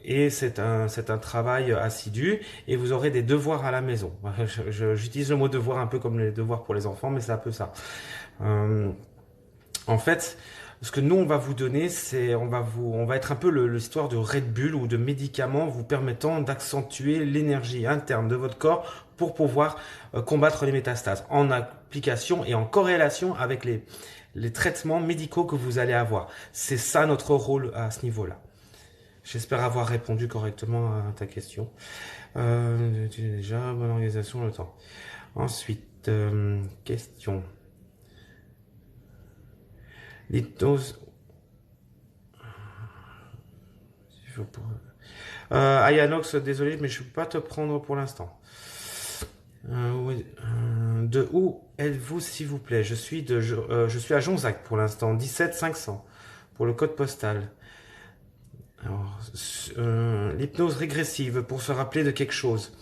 Et c'est un travail assidu et vous aurez des devoirs à la maison. J'utilise le mot devoir un peu comme les devoirs pour les enfants, mais c'est un peu ça. En fait, ce que nous on va vous donner, c'est on va être un peu l'histoire de Red Bull ou de médicaments vous permettant d'accentuer l'énergie interne de votre corps pour pouvoir combattre les métastases en application et en corrélation avec les traitements médicaux que vous allez avoir. C'est ça notre rôle à ce niveau-là. J'espère avoir répondu correctement à ta question. Déjà, bonne organisation, le temps. Ensuite, question. L'hypnose. Ayanox, désolé, mais je ne peux pas te prendre pour l'instant. De où êtes-vous, s'il vous plaît? Je suis à Jonzac pour l'instant, 17 500 pour le code postal. Alors, l'hypnose régressive pour se rappeler de quelque chose.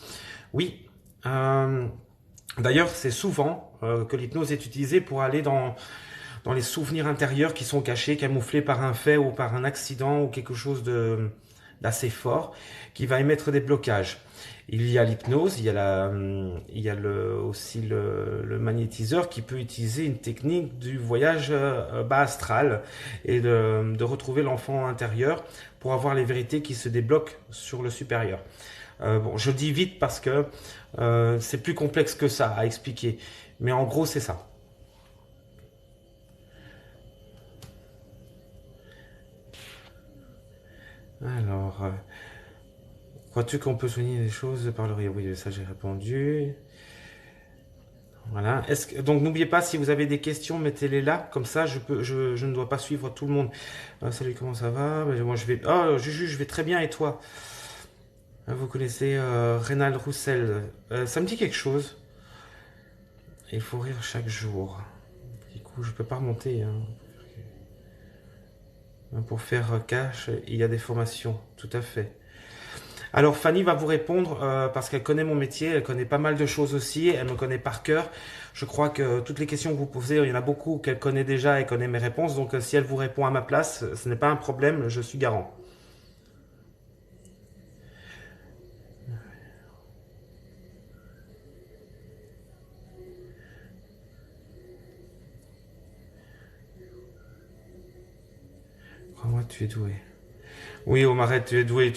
Oui. D'ailleurs, c'est souvent que l'hypnose est utilisée pour aller dans les souvenirs intérieurs qui sont cachés, camouflés par un fait ou par un accident ou quelque chose d'assez fort qui va émettre des blocages. Il y a l'hypnose, il y a aussi le magnétiseur qui peut utiliser une technique du voyage bas astral et de retrouver l'enfant intérieur pour avoir les vérités qui se débloquent sur le supérieur. Je dis vite parce que c'est plus complexe que ça à expliquer, mais en gros c'est ça. Alors, crois-tu qu'on peut soigner les choses par le rire? Oui, ça j'ai répondu. Voilà. Donc n'oubliez pas, si vous avez des questions, mettez-les là. Comme ça, je ne dois pas suivre tout le monde. Salut, comment ça va? Moi, je vais. Oh, Juju, je vais très bien. Et toi? Vous connaissez Rénal Roussel? Ça me dit quelque chose. Il faut rire chaque jour. Du coup, je peux pas remonter. Pour faire cash, il y a des formations. Tout à fait. Alors Fanny va vous répondre parce qu'elle connaît mon métier, elle connaît pas mal de choses aussi, elle me connaît par cœur. Je crois que toutes les questions que vous posez, il y en a beaucoup qu'elle connaît déjà et connaît mes réponses. Donc si elle vous répond à ma place, ce n'est pas un problème, je suis garant. Crois-moi, tu es doué. Oui, Omaret, tu es doué.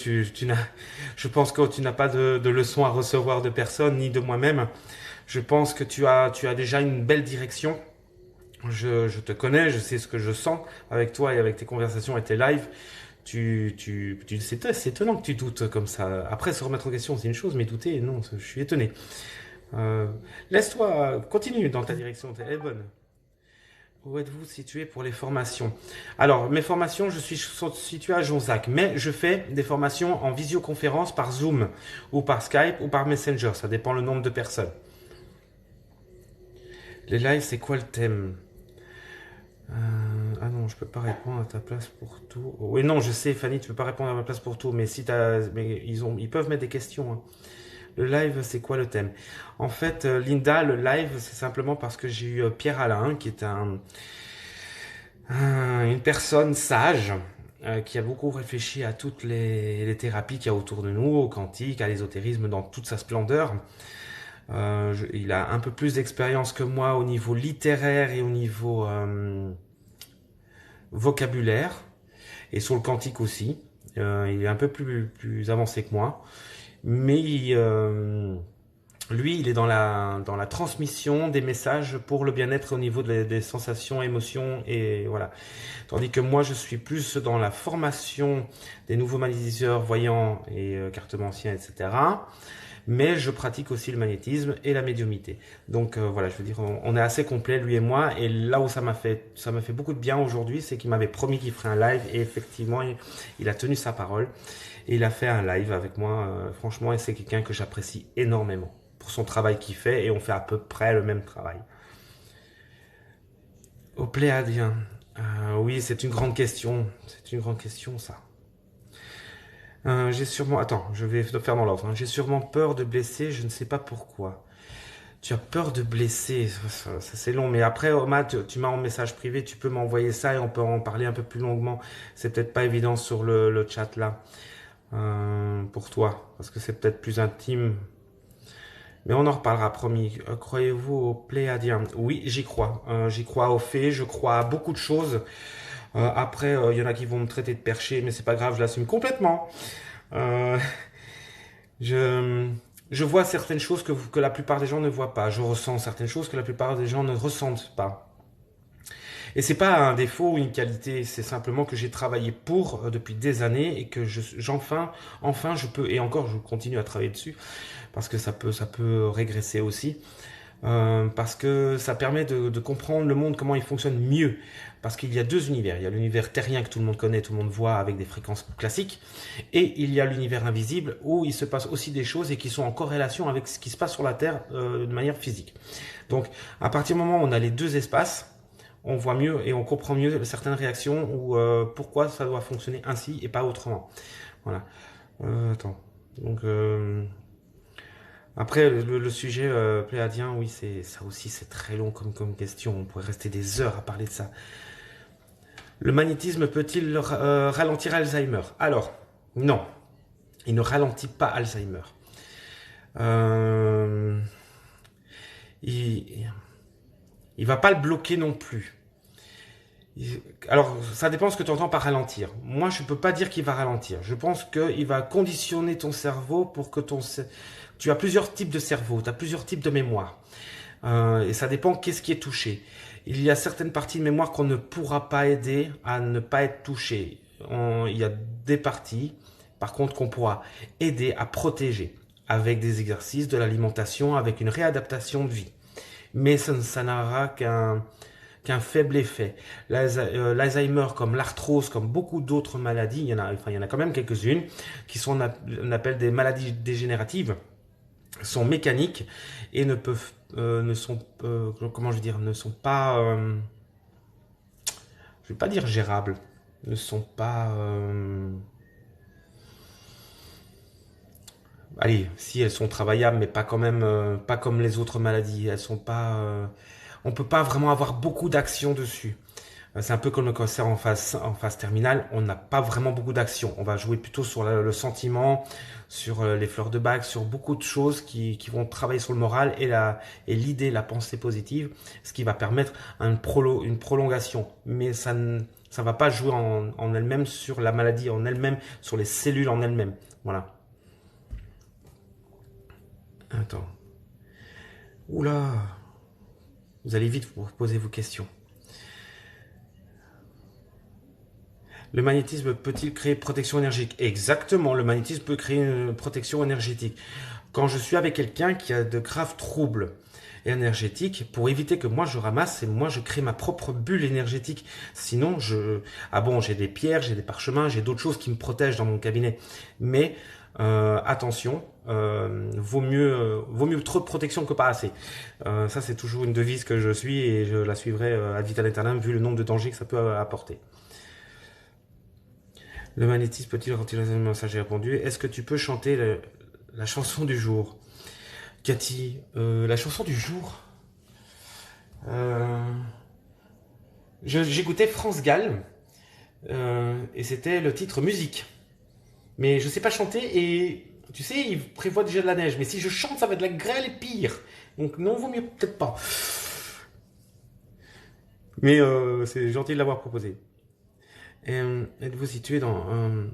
Je pense que tu n'as pas de leçons à recevoir de personne, ni de moi-même. Je pense que tu as déjà une belle direction. Je te connais, je sais ce que je sens avec toi et avec tes conversations et tes lives. C'est étonnant que tu doutes comme ça. Après, se remettre en question, c'est une chose, mais douter, non, je suis étonné. Euh, Laisse-toi, continue dans ta direction, elle est bonne. Où êtes-vous situé pour les formations? Alors, mes formations, je suis situé à Jonzac, mais je fais des formations en visioconférence par Zoom, ou par Skype, ou par Messenger, ça dépend le nombre de personnes. Les lives, c'est quoi le thème? Ah non, je peux pas répondre à ta place pour tout. Oui, non, je sais, Fanny, tu peux pas répondre à ma place pour tout, mais si mais ils peuvent mettre des questions, hein. Le live, c'est quoi le thème? En fait, Linda, le live, c'est simplement parce que j'ai eu Pierre Alain, qui est une personne sage, qui a beaucoup réfléchi à toutes les thérapies qu'il y a autour de nous, au quantique, à l'ésotérisme dans toute sa splendeur. Il a un peu plus d'expérience que moi au niveau littéraire et au niveau vocabulaire, et sur le quantique aussi. Il est un peu plus avancé que moi, mais lui, il est dans la transmission des messages pour le bien-être au niveau des sensations, émotions, et voilà. Tandis que moi, je suis plus dans la formation des nouveaux magnétiseurs, voyants et cartomanciens, etc. Mais je pratique aussi le magnétisme et la médiumnité. Donc voilà, je veux dire, on est assez complet, lui et moi. Et là où ça m'a fait beaucoup de bien aujourd'hui, c'est qu'il m'avait promis qu'il ferait un live. Et effectivement, il a tenu sa parole. Et il a fait un live avec moi, franchement. Et c'est quelqu'un que j'apprécie énormément pour son travail qu'il fait. Et on fait à peu près le même travail. Au Pléadien. Oui, c'est une grande question. C'est une grande question, ça. J'ai sûrement... Attends, je vais faire dans l'ordre, hein. J'ai sûrement peur de blesser, je ne sais pas pourquoi. Tu as peur de blesser, ça c'est long. Mais après, Omar, tu m'as en message privé, tu peux m'envoyer ça et on peut en parler un peu plus longuement. C'est peut-être pas évident sur le chat là, pour toi, parce que c'est peut-être plus intime. Mais on en reparlera, promis. Croyez-vous au Pléadien? Oui, j'y crois. J'y crois aux fées, je crois à beaucoup de choses. Après, il y en a qui vont me traiter de perché, mais c'est pas grave, je l'assume complètement. Euh, je, je vois certaines choses que la plupart des gens ne voient pas. Je ressens certaines choses que la plupart des gens ne ressentent pas. Et c'est pas un défaut ou une qualité, c'est simplement que j'ai travaillé pour depuis des années et que enfin je peux, et encore je continue à travailler dessus, parce que ça peut régresser aussi. Parce que ça permet de comprendre le monde, comment il fonctionne mieux. Parce qu'il y a deux univers. Il y a l'univers terrien que tout le monde connaît, tout le monde voit avec des fréquences classiques. Et il y a l'univers invisible où il se passe aussi des choses et qui sont en corrélation avec ce qui se passe sur la Terre de manière physique. Donc, à partir du moment où on a les deux espaces, on voit mieux et on comprend mieux certaines réactions ou pourquoi ça doit fonctionner ainsi et pas autrement. Voilà. Attends. Donc... Après, le sujet pléadien, oui, ça aussi, c'est très long comme question. On pourrait rester des heures à parler de ça. Le magnétisme peut-il ralentir Alzheimer? Alors, non. Il ne ralentit pas Alzheimer. Il va pas le bloquer non plus. Alors, ça dépend ce que tu entends par ralentir. Moi, je ne peux pas dire qu'il va ralentir. Je pense qu'il va conditionner ton cerveau pour que tu as plusieurs types de cerveau, tu as plusieurs types de mémoire. Et ça dépend qu'est-ce qui est touché. Il y a certaines parties de mémoire qu'on ne pourra pas aider à ne pas être touchées. Il y a des parties, par contre, qu'on pourra aider à protéger avec des exercices, de l'alimentation, avec une réadaptation de vie. Mais ça n'aura qu'un faible effet. L'Alzheimer, comme l'arthrose, comme beaucoup d'autres maladies, il y en a quand même quelques-unes qui sont, on appelle des maladies dégénératives, sont mécaniques et ne sont pas, je vais pas dire gérables, ne sont pas, allez, si elles sont travaillables, mais pas quand même, pas comme les autres maladies. Elles sont pas, on peut pas vraiment avoir beaucoup d'action dessus. C'est un peu comme le cancer en phase terminale, on n'a pas vraiment beaucoup d'action. On va jouer plutôt sur le sentiment, sur les fleurs de bac, sur beaucoup de choses qui vont travailler sur le moral et l'idée, la pensée positive, ce qui va permettre une prolongation. Mais ça ne va pas jouer en elle-même sur la maladie en elle-même, sur les cellules en elles-mêmes. Voilà. Attends. Oula. Vous allez vite vous poser vos questions. Le magnétisme peut-il créer protection énergétique? Exactement, le magnétisme peut créer une protection énergétique. Quand je suis avec quelqu'un qui a de graves troubles énergétiques, pour éviter que moi je ramasse et moi je crée ma propre bulle énergétique. Sinon, ah bon, j'ai des pierres, j'ai des parchemins, j'ai d'autres choses qui me protègent dans mon cabinet. Mais attention, vaut mieux trop de protection que pas assez. Ça, c'est toujours une devise que je suis et je la suivrai ad vitam aeternam vu le nombre de dangers que ça peut apporter. Le magnétisme peut-il retirer le message? J'ai répondu. Est-ce que tu peux chanter la chanson du jour? Cathy, la chanson du jour. J'écoutais France Gall et c'était le titre musique. Mais je sais pas chanter et tu sais, il prévoit déjà de la neige. Mais si je chante, ça va être de la grêle et pire. Donc non, vaut mieux peut-être pas. Mais c'est gentil de l'avoir proposé. Êtes-vous situé dans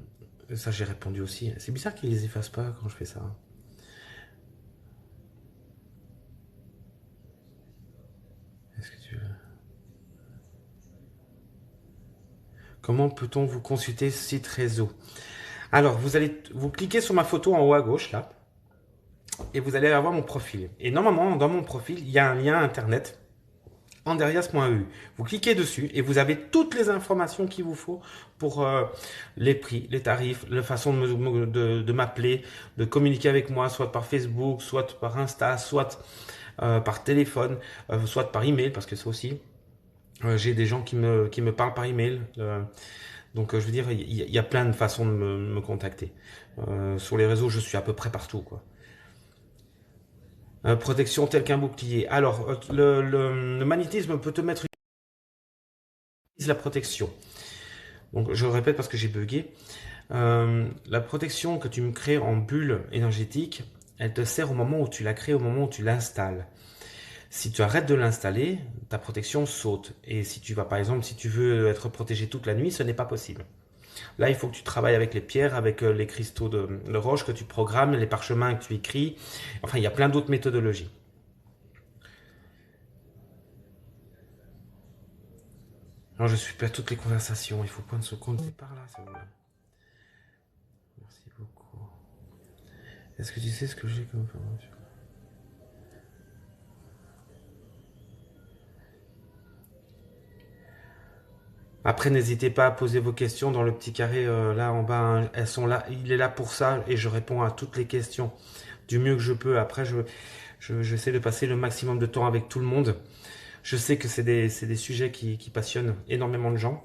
ça j'ai répondu aussi. C'est bizarre qu'ils les effacent pas quand je fais ça. Est-ce que tu veux... Comment peut-on vous consulter ce site réseau? Alors, vous cliquez sur ma photo en haut à gauche, là, et vous allez avoir mon profil. Et normalement, dans mon profil, il y a un lien internet, andreas.eu. Vous cliquez dessus et vous avez toutes les informations qu'il vous faut pour les prix, les tarifs, la façon de m'appeler, de communiquer avec moi, soit par Facebook, soit par Insta, soit par téléphone, soit par email, parce que ça aussi, j'ai des gens qui me parlent par email. Donc, je veux dire, il y a plein de façons de me contacter. Sur les réseaux, je suis à peu près partout, quoi. Protection telle qu'un bouclier. Alors, le magnétisme peut te mettre la protection. Donc, je répète parce que j'ai bugué. La protection que tu me crées en bulle énergétique, elle te sert au moment où tu la crées, au moment où tu l'installes. Si tu arrêtes de l'installer, ta protection saute. Et si tu vas, par exemple, si tu veux être protégé toute la nuit, ce n'est pas possible. Là, il faut que tu travailles avec les pierres, avec les cristaux de roche que tu programmes, les parchemins que tu écris. Enfin, il y a plein d'autres méthodologies. Alors, je suis pas à toutes les conversations. Il faut prendre ce compte. C'est par là, ça vous. Merci beaucoup. Est-ce que tu sais ce que j'ai comme information? Après, n'hésitez pas à poser vos questions dans le petit carré là en bas. Hein. Elles sont là. Il est là pour ça et je réponds à toutes les questions du mieux que je peux. Après, j'essaie de passer le maximum de temps avec tout le monde. Je sais que c'est des sujets qui passionnent énormément de gens.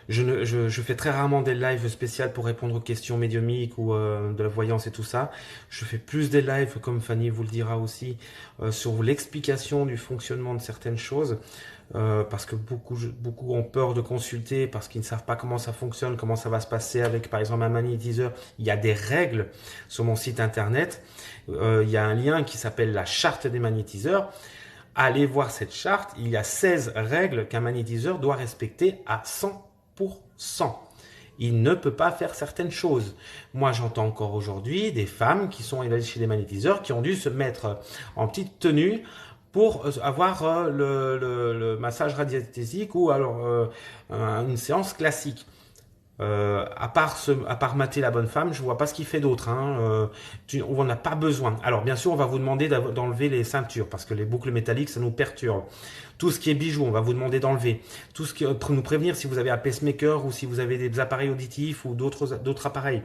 Je fais très rarement des lives spéciaux pour répondre aux questions médiumiques ou de la voyance et tout ça. Je fais plus des lives, comme Fanny vous le dira aussi, sur l'explication du fonctionnement de certaines choses. Parce que beaucoup ont peur de consulter, parce qu'ils ne savent pas comment ça fonctionne, comment ça va se passer avec par exemple un magnétiseur. Il y a des règles sur mon site internet. Il y a un lien qui s'appelle la charte des magnétiseurs. Allez voir cette charte, il y a 16 règles qu'un magnétiseur doit respecter à 100%. Il ne peut pas faire certaines choses. Moi, j'entends encore aujourd'hui des femmes qui sont allées chez des magnétiseurs qui ont dû se mettre en petite tenue pour avoir le massage radiesthésique ou alors une séance classique. À part mater la bonne femme, je vois pas ce qu'il fait d'autre. Hein. On n'a pas besoin. Alors bien sûr, on va vous demander d'enlever les ceintures parce que les boucles métalliques, ça nous perturbe. Tout ce qui est bijoux, on va vous demander d'enlever. Tout ce qui pour nous prévenir si vous avez un pacemaker ou si vous avez des appareils auditifs ou d'autres appareils.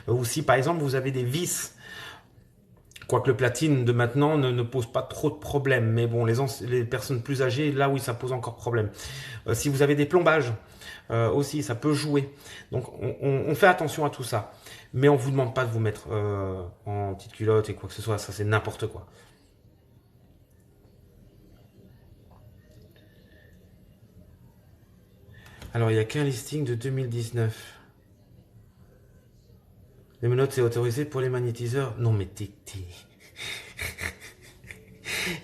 Ou si par exemple vous avez des vis. Quoique le platine de maintenant ne pose pas trop de problèmes. Mais bon, les personnes plus âgées, là oui, ça pose encore problème. Si vous avez des plombages, aussi, ça peut jouer. Donc, on fait attention à tout ça. Mais on vous demande pas de vous mettre en petite culotte et quoi que ce soit. Ça, c'est n'importe quoi. Alors, il n'y a qu'un listing de 2019. Les menottes, c'est autorisé pour les magnétiseurs. Non, mais t'es...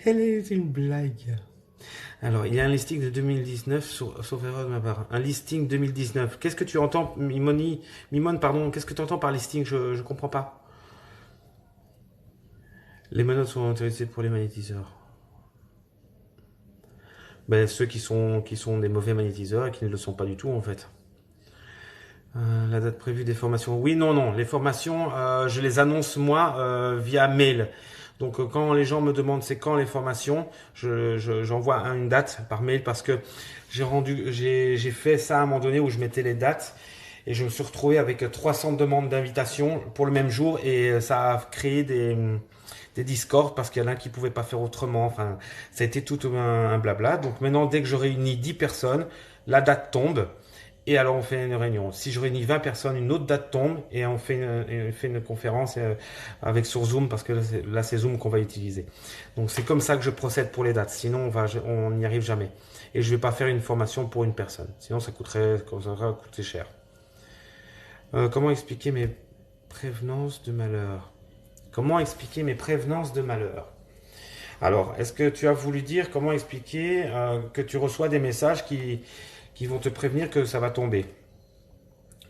Elle est une blague. Alors, il y a un listing de 2019, sauf erreur de ma part. Un listing 2019. Qu'est-ce que tu entends, Mimone, pardon, qu'est-ce que tu entends par listing? Je comprends pas. Les menottes sont autorisées pour les magnétiseurs. Ben, ceux qui sont des mauvais magnétiseurs et qui ne le sont pas du tout, en fait. La date prévue des formations. Oui, non. Les formations, je les annonce moi via mail. Donc quand les gens me demandent c'est quand les formations, j'envoie une date par mail parce que j'ai fait ça à un moment donné où je mettais les dates et je me suis retrouvé avec 300 demandes d'invitation pour le même jour et ça a créé des discords parce qu'il y en a qui pouvaient pas faire autrement. Enfin, ça a été tout un blabla. Donc maintenant, dès que je réunis 10 personnes, la date tombe. Et alors on fait une réunion. Si je réunis 20 personnes, une autre date tombe et on fait une conférence avec sur Zoom parce que là c'est Zoom qu'on va utiliser. Donc c'est comme ça que je procède pour les dates. Sinon on n'y arrive jamais. Et je vais pas faire une formation pour une personne. Sinon ça coûterait cher. Comment expliquer mes prévenances de malheur? Comment expliquer mes prévenances de malheur? Alors, est-ce que tu as voulu dire comment expliquer que tu reçois des messages qui vont te prévenir que ça va tomber?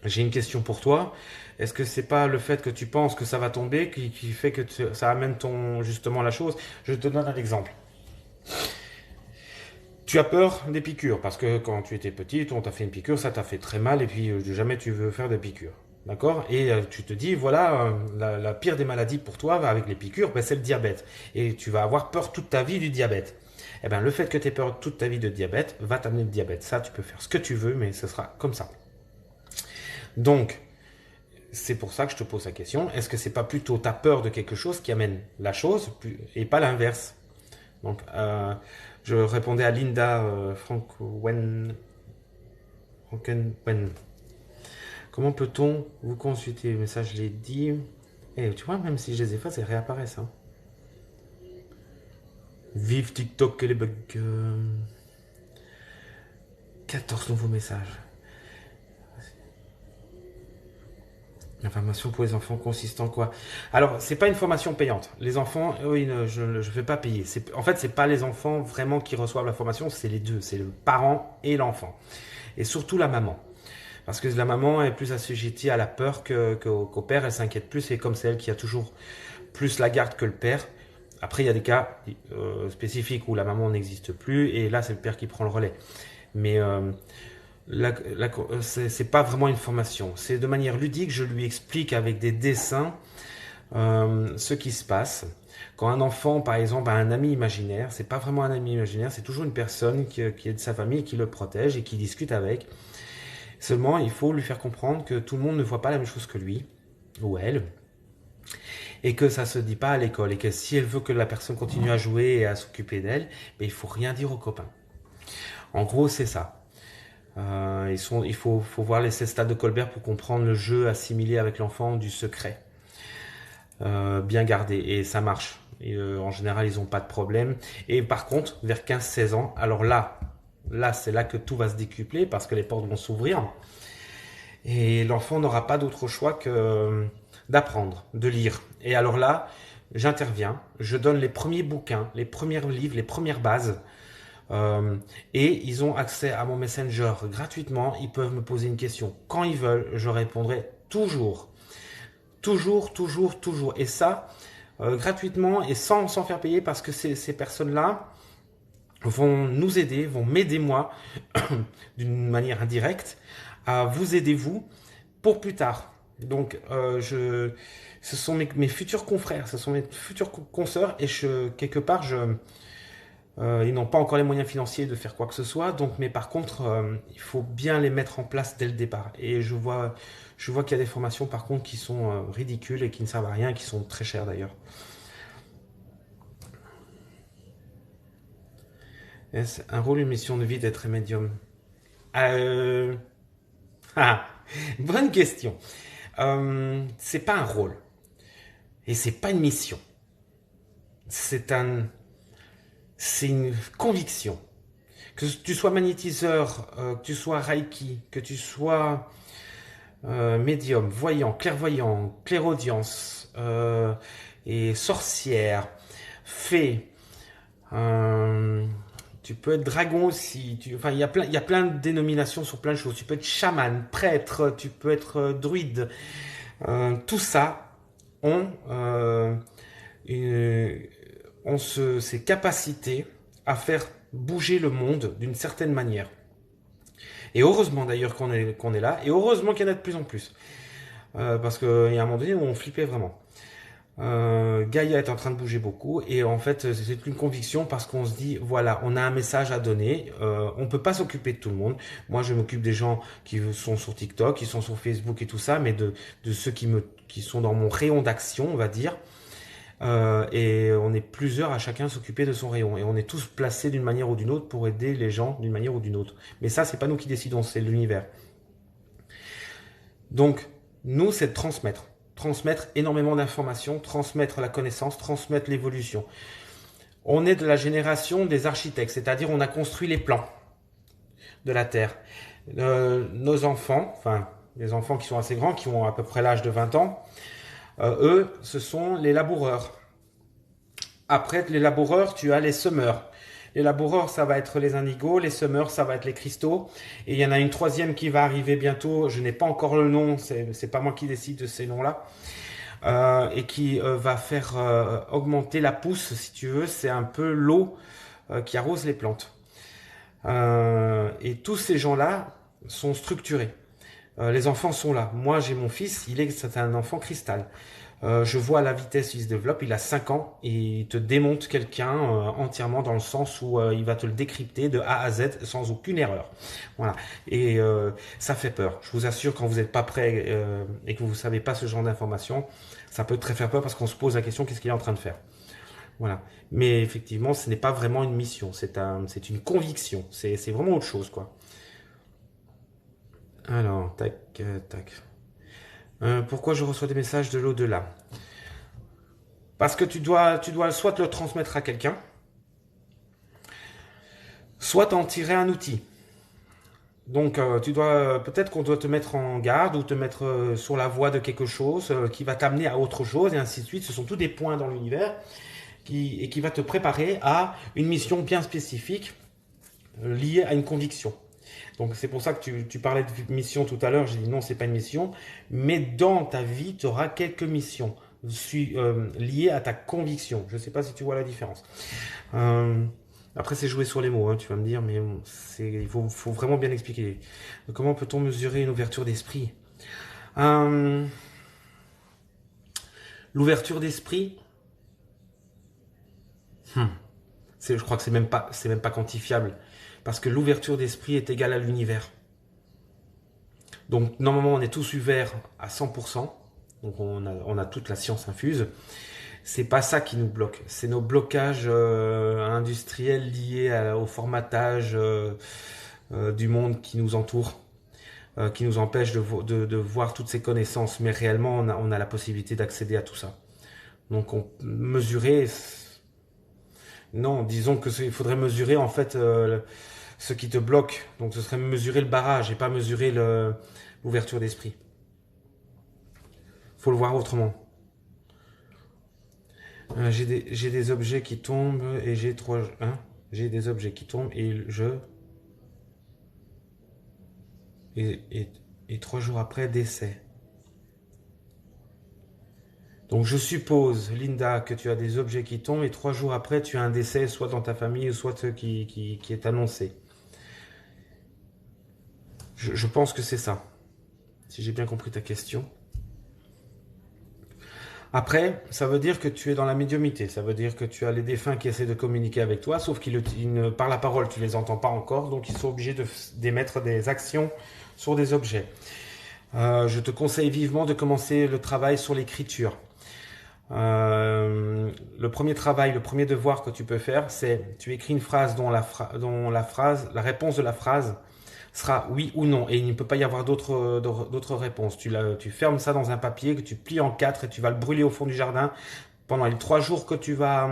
J'ai une question pour toi. Est-ce que c'est pas le fait que tu penses que ça va tomber qui fait que ça amène justement la chose? Je te donne un exemple. Tu as peur des piqûres parce que quand tu étais petite, on t'a fait une piqûre, ça t'a fait très mal et puis jamais tu veux faire de piqûres. D'accord? Et tu te dis, voilà, la pire des maladies pour toi avec les piqûres, ben, c'est le diabète. Et tu vas avoir peur toute ta vie du diabète. Eh ben, le fait que tu aies peur toute ta vie de diabète va t'amener le diabète. Ça, tu peux faire ce que tu veux, mais ce sera comme ça. Donc, c'est pour ça que je te pose la question. Est-ce que c'est pas plutôt ta peur de quelque chose qui amène la chose et pas l'inverse? Donc, je répondais à Linda Frankenwen. Comment peut-on vous consulter? Mais ça, je l'ai dit. Et tu vois, même si je les efface, elles réapparaissent. Hein. Vive TikTok et les bugs. 14 nouveaux messages. Information pour les enfants consistant quoi? Alors, c'est pas une formation payante. Les enfants, oui, je ne vais pas payer. En fait, c'est pas les enfants vraiment qui reçoivent la formation, c'est les deux. C'est le parent et l'enfant. Et surtout la maman. Parce que la maman est plus assujettie à la peur qu'au père. Elle s'inquiète plus et comme c'est elle qui a toujours plus la garde que le père. Après, il y a des cas spécifiques où la maman n'existe plus et là, c'est le père qui prend le relais. Mais c'est pas vraiment une formation. C'est de manière ludique, je lui explique avec des dessins ce qui se passe. Quand un enfant, par exemple, a un ami imaginaire, c'est pas vraiment un ami imaginaire, c'est toujours une personne qui est de sa famille et qui le protège et qui discute avec. Seulement, il faut lui faire comprendre que tout le monde ne voit pas la même chose que lui ou elle. Et que ça se dit pas à l'école. Et que si elle veut que la personne continue à jouer et à s'occuper d'elle, ben, il faut rien dire aux copains. En gros, c'est ça. Il faut voir les 16 stades de Colbert pour comprendre le jeu assimilé avec l'enfant du secret. Bien gardé. Et ça marche. Et, en général, ils n'ont pas de problème. Et par contre, vers 15-16 ans, alors là, c'est là que tout va se décupler parce que les portes vont s'ouvrir. Et l'enfant n'aura pas d'autre choix que d'apprendre, de lire. Et alors là, j'interviens, je donne les premiers bouquins, les premiers livres, les premières bases. Et ils ont accès à mon Messenger gratuitement. Ils peuvent me poser une question quand ils veulent. Je répondrai toujours. Toujours. Et ça, gratuitement et sans faire payer parce que ces personnes-là vont nous aider, vont m'aider moi, d'une manière indirecte, à vous aider vous pour plus tard. Donc, ce sont mes futurs confrères, ce sont mes futurs consoeurs et quelque part, ils n'ont pas encore les moyens financiers de faire quoi que ce soit. Donc, mais par contre, il faut bien les mettre en place dès le départ. Et je vois qu'il y a des formations par contre qui sont ridicules et qui ne servent à rien, et qui sont très chères d'ailleurs. Est-ce un rôle, une mission de vie d'être médium? Bonne question. C'est pas un rôle. Et c'est pas une mission. C'est une conviction Que tu sois magnétiseur, que tu sois Reiki, que tu sois médium, voyant, clairvoyant, clairaudience et sorcière, fée. Tu peux être dragon aussi. Enfin, il y a plein de dénominations sur plein de choses. Tu peux être chaman, prêtre, tu peux être druide. Tout ça ont, ces capacités à faire bouger le monde d'une certaine manière. Et heureusement d'ailleurs qu'on est là, et heureusement qu'il y en a de plus en plus. Parce qu'il y a un moment donné où on flippait vraiment. Gaïa est en train de bouger beaucoup et en fait c'est une conviction parce qu'on se dit voilà, on a un message à donner, on peut pas s'occuper de tout le monde. Moi je m'occupe des gens qui sont sur TikTok, qui sont sur Facebook et tout ça, mais de ceux qui sont dans mon rayon d'action, on va dire. Et on est plusieurs à chacun s'occuper de son rayon et on est tous placés d'une manière ou d'une autre pour aider les gens d'une manière ou d'une autre. Mais ça c'est pas nous qui décidons, c'est l'univers. Donc nous c'est de transmettre énormément d'informations, transmettre la connaissance, transmettre l'évolution. On est de la génération des architectes, c'est-à-dire on a construit les plans de la Terre. Nos enfants, enfin les enfants qui sont assez grands, qui ont à peu près l'âge de 20 ans, eux, ce sont les laboureurs. Après les laboureurs, tu as les semeurs. Les laboureurs, ça va être les indigos, les semeurs, ça va être les cristaux. Et il y en a une troisième qui va arriver bientôt, je n'ai pas encore le nom, c'est pas moi qui décide de ces noms-là. Et qui va faire augmenter la pousse, si tu veux, c'est un peu l'eau qui arrose les plantes. Et tous ces gens-là sont structurés. Les enfants sont là. Moi, j'ai mon fils, c'est un enfant cristal. Je vois la vitesse où il se développe, il a 5 ans et il te démonte quelqu'un entièrement dans le sens où il va te le décrypter de A à Z sans aucune erreur. Voilà. Et ça fait peur. Je vous assure, quand vous n'êtes pas prêt et que vous ne savez pas ce genre d'informations, ça peut très faire peur parce qu'on se pose la question qu'est-ce qu'il est en train de faire. Voilà. Mais effectivement, ce n'est pas vraiment une mission, c'est une conviction. C'est vraiment autre chose, quoi. Alors, tac, tac. Pourquoi je reçois des messages de l'au-delà? Parce que tu dois soit le transmettre à quelqu'un, soit en tirer un outil. Donc peut-être qu'on doit te mettre en garde ou te mettre sur la voie de quelque chose qui va t'amener à autre chose et ainsi de suite. Ce sont tous des points dans l'univers qui va te préparer à une mission bien spécifique liée à une conviction. Donc c'est pour ça que tu parlais de mission tout à l'heure, j'ai dit non, c'est pas une mission, mais dans ta vie, tu auras quelques missions liées à ta conviction. Je ne sais pas si tu vois la différence. Après, c'est jouer sur les mots, hein, tu vas me dire, mais il faut vraiment bien expliquer. Comment peut-on mesurer une ouverture d'esprit? L'ouverture d'esprit, je crois que c'est même pas quantifiable. Parce que l'ouverture d'esprit est égale à l'univers. Donc normalement on est tous ouverts à 100%, donc on a toute la science infuse. C'est pas ça qui nous bloque, c'est nos blocages industriels liés au formatage du monde qui nous entoure, qui nous empêche de voir toutes ces connaissances. Mais réellement on a la possibilité d'accéder à tout ça. Donc mesurer, non, disons que il faudrait mesurer en fait ce qui te bloque. Donc ce serait mesurer le barrage et pas mesurer l'ouverture d'esprit. Faut le voir autrement. J'ai des objets qui tombent et j'ai des objets qui tombent et 3 jours après décès. Donc je suppose, Linda, que tu as des objets qui tombent et 3 jours après tu as un décès soit dans ta famille ou soit qui est annoncé. Je pense que c'est ça, si j'ai bien compris ta question. Après, ça veut dire que tu es dans la médiumnité, ça veut dire que tu as les défunts qui essaient de communiquer avec toi, sauf qu'ils par la parole, tu ne les entends pas encore, donc ils sont obligés d'émettre des actions sur des objets. Je te conseille vivement de commencer le travail sur l'écriture. Le premier devoir que tu peux faire, c'est tu écris une phrase dont la réponse de la phrase sera oui ou non, et il ne peut pas y avoir d'autres réponses. Tu fermes ça dans un papier que tu plies en 4 et tu vas le brûler au fond du jardin pendant les 3 jours que tu vas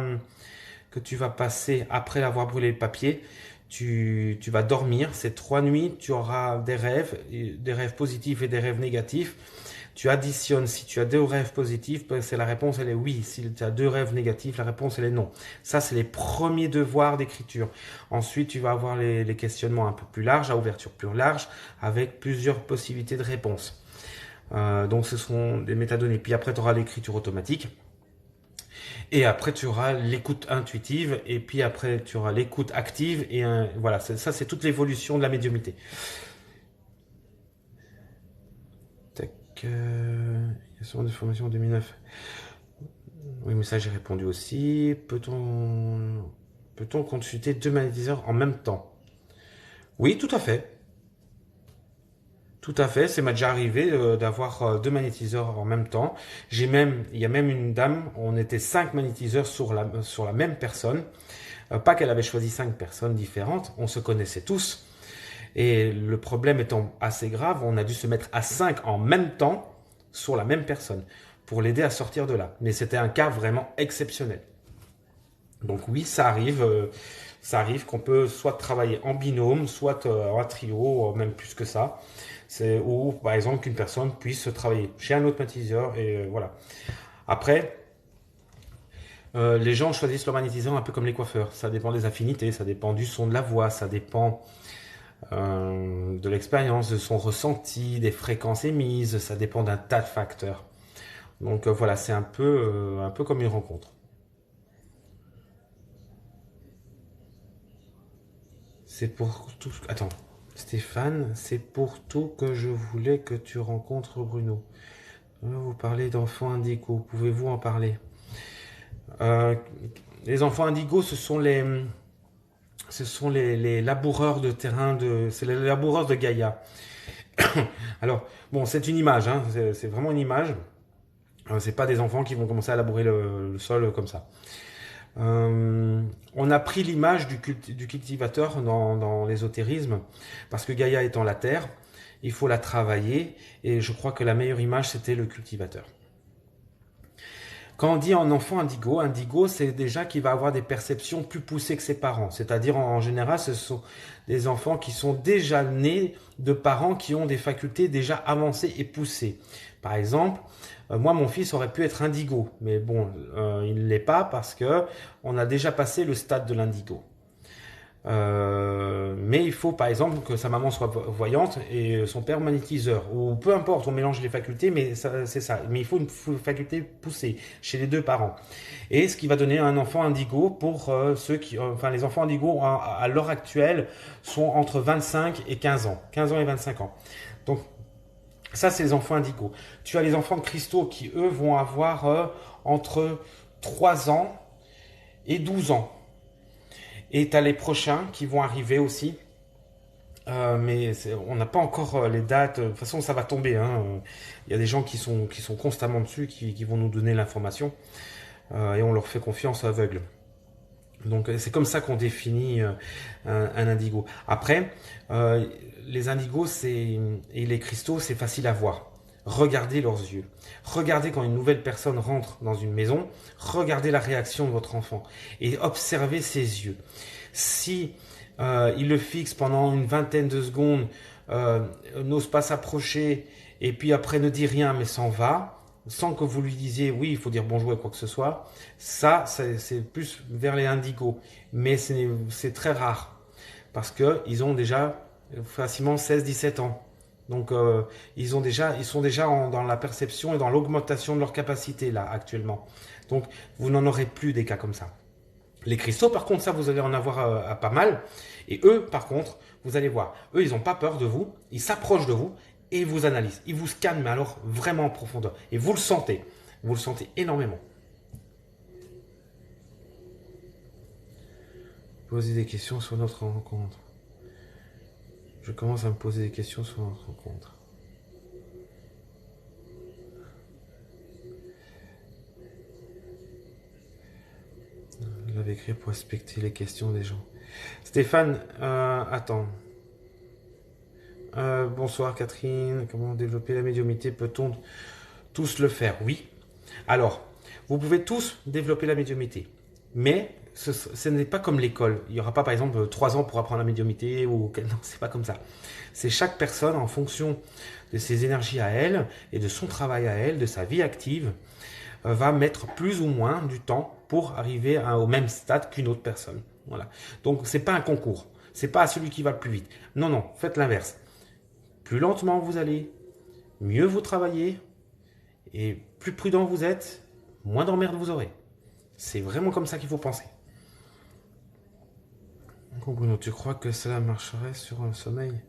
passer après avoir brûlé le papier. tu vas dormir. Ces 3 nuits, tu auras des rêves positifs et des rêves négatifs. Tu additionnes. Si tu as 2 rêves positifs, c'est la réponse, elle est oui. Si tu as 2 rêves négatifs, la réponse, elle est non. Ça, c'est les premiers devoirs d'écriture. Ensuite, tu vas avoir les questionnements un peu plus larges, à ouverture plus large, avec plusieurs possibilités de réponses. Donc, ce sont des métadonnées. Puis après, tu auras l'écriture automatique. Et après, tu auras l'écoute intuitive. Et puis après, tu auras l'écoute active. Et voilà, ça, c'est toute l'évolution de la médiumnité. Tac. Il y a souvent des formations en 2009. Oui, mais ça, j'ai répondu aussi. Peut-on consulter 2 magnétiseurs en même temps? Oui, tout à fait. Tout à fait, c'est m'a déjà arrivé d'avoir 2 magnétiseurs en même temps. Il y a même une dame, on était 5 magnétiseurs sur la même personne. Pas qu'elle avait choisi 5 personnes différentes, on se connaissait tous. Et le problème étant assez grave, on a dû se mettre à 5 en même temps sur la même personne pour l'aider à sortir de là. Mais c'était un cas vraiment exceptionnel. Donc oui, ça arrive qu'on peut soit travailler en binôme, soit en trio, même plus que ça. Ou par exemple qu'une personne puisse travailler chez un autre magnétiseur et voilà. Après, les gens choisissent leur magnétiseur un peu comme les coiffeurs. Ça dépend des affinités, ça dépend du son de la voix, ça dépend de l'expérience, de son ressenti, des fréquences émises, ça dépend d'un tas de facteurs. Donc voilà, c'est un peu comme une rencontre. C'est pour tout. Attends, Stéphane, c'est pour tout que je voulais que tu rencontres Bruno. Vous parlez d'enfants indigos, pouvez-vous en parler? Les enfants indigos, ce sont les laboureurs de terrain, c'est les laboureurs de Gaïa. Alors, bon, c'est une image, hein, c'est vraiment une image. C'est pas des enfants qui vont commencer à labourer le sol comme ça. On a pris l'image du cultivateur dans l'ésotérisme, parce que Gaïa étant la terre, il faut la travailler, et je crois que la meilleure image, c'était le cultivateur. Quand on dit un enfant indigo, c'est déjà qu'il va avoir des perceptions plus poussées que ses parents. C'est-à-dire, en général, ce sont des enfants qui sont déjà nés de parents qui ont des facultés déjà avancées et poussées. Par exemple, moi, mon fils aurait pu être indigo, mais bon, il ne l'est pas parce que on a déjà passé le stade de l'indigo. Mais il faut par exemple que sa maman soit voyante et son père magnétiseur, ou peu importe, on mélange les facultés, mais c'est ça. Mais il faut une faculté poussée chez les 2 parents. Et ce qui va donner un enfant indigo pour les enfants indigos à l'heure actuelle sont entre 25 et 15 ans, 15 ans et 25 ans. Donc ça, c'est les enfants indigos. Tu as les enfants de cristaux qui, eux, vont avoir entre 3 ans et 12 ans. Et tu as les prochains qui vont arriver aussi. Mais on n'a pas encore les dates. De toute façon, ça va tomber. Il y a des gens qui sont constamment dessus, qui vont nous donner l'information. Et on leur fait confiance aveugle. Donc, c'est comme ça qu'on définit un indigo. Après, les indigos et les cristaux, c'est facile à voir. Regardez leurs yeux. Regardez quand une nouvelle personne rentre dans une maison. Regardez la réaction de votre enfant et observez ses yeux. Si il le fixe pendant une vingtaine de secondes, n'ose pas s'approcher et puis après ne dit rien mais s'en va, sans que vous lui disiez oui, il faut dire bonjour et quoi que ce soit, ça c'est plus vers les indigos. Mais c'est très rare parce qu'ils ont déjà facilement 16-17 ans. Donc ils sont déjà dans la perception et dans l'augmentation de leur capacité là actuellement. Donc vous n'en aurez plus des cas comme ça. Les cristaux, par contre, ça vous allez en avoir pas mal. Et eux, par contre, vous allez voir, eux, ils n'ont pas peur de vous, ils s'approchent de vous et ils vous analysent. Ils vous scannent, mais alors vraiment en profondeur. Et vous le sentez énormément. Poser des questions sur notre rencontre. Je commence à me poser des questions sur notre rencontre. Je l'avais écrit pour respecter les questions des gens. Stéphane, attends. Bonsoir Catherine. Comment développer la médiumnité? Peut-on tous le faire? Oui. Alors, vous pouvez tous développer la médiumnité. Mais ce n'est pas comme l'école. Il n'y aura pas, par exemple, 3 ans pour apprendre la médiumnité ou non, c'est pas comme ça. C'est chaque personne en fonction de ses énergies à elle et de son travail à elle, de sa vie active, va mettre plus ou moins du temps pour arriver au même stade qu'une autre personne. Voilà. Donc c'est pas un concours. C'est pas celui qui va le plus vite. Non, non, faites l'inverse. Plus lentement vous allez, mieux vous travaillez, et plus prudent vous êtes, moins d'emmerdes vous aurez. C'est vraiment comme ça qu'il faut penser. Bruno, tu crois que cela marcherait sur un sommeil?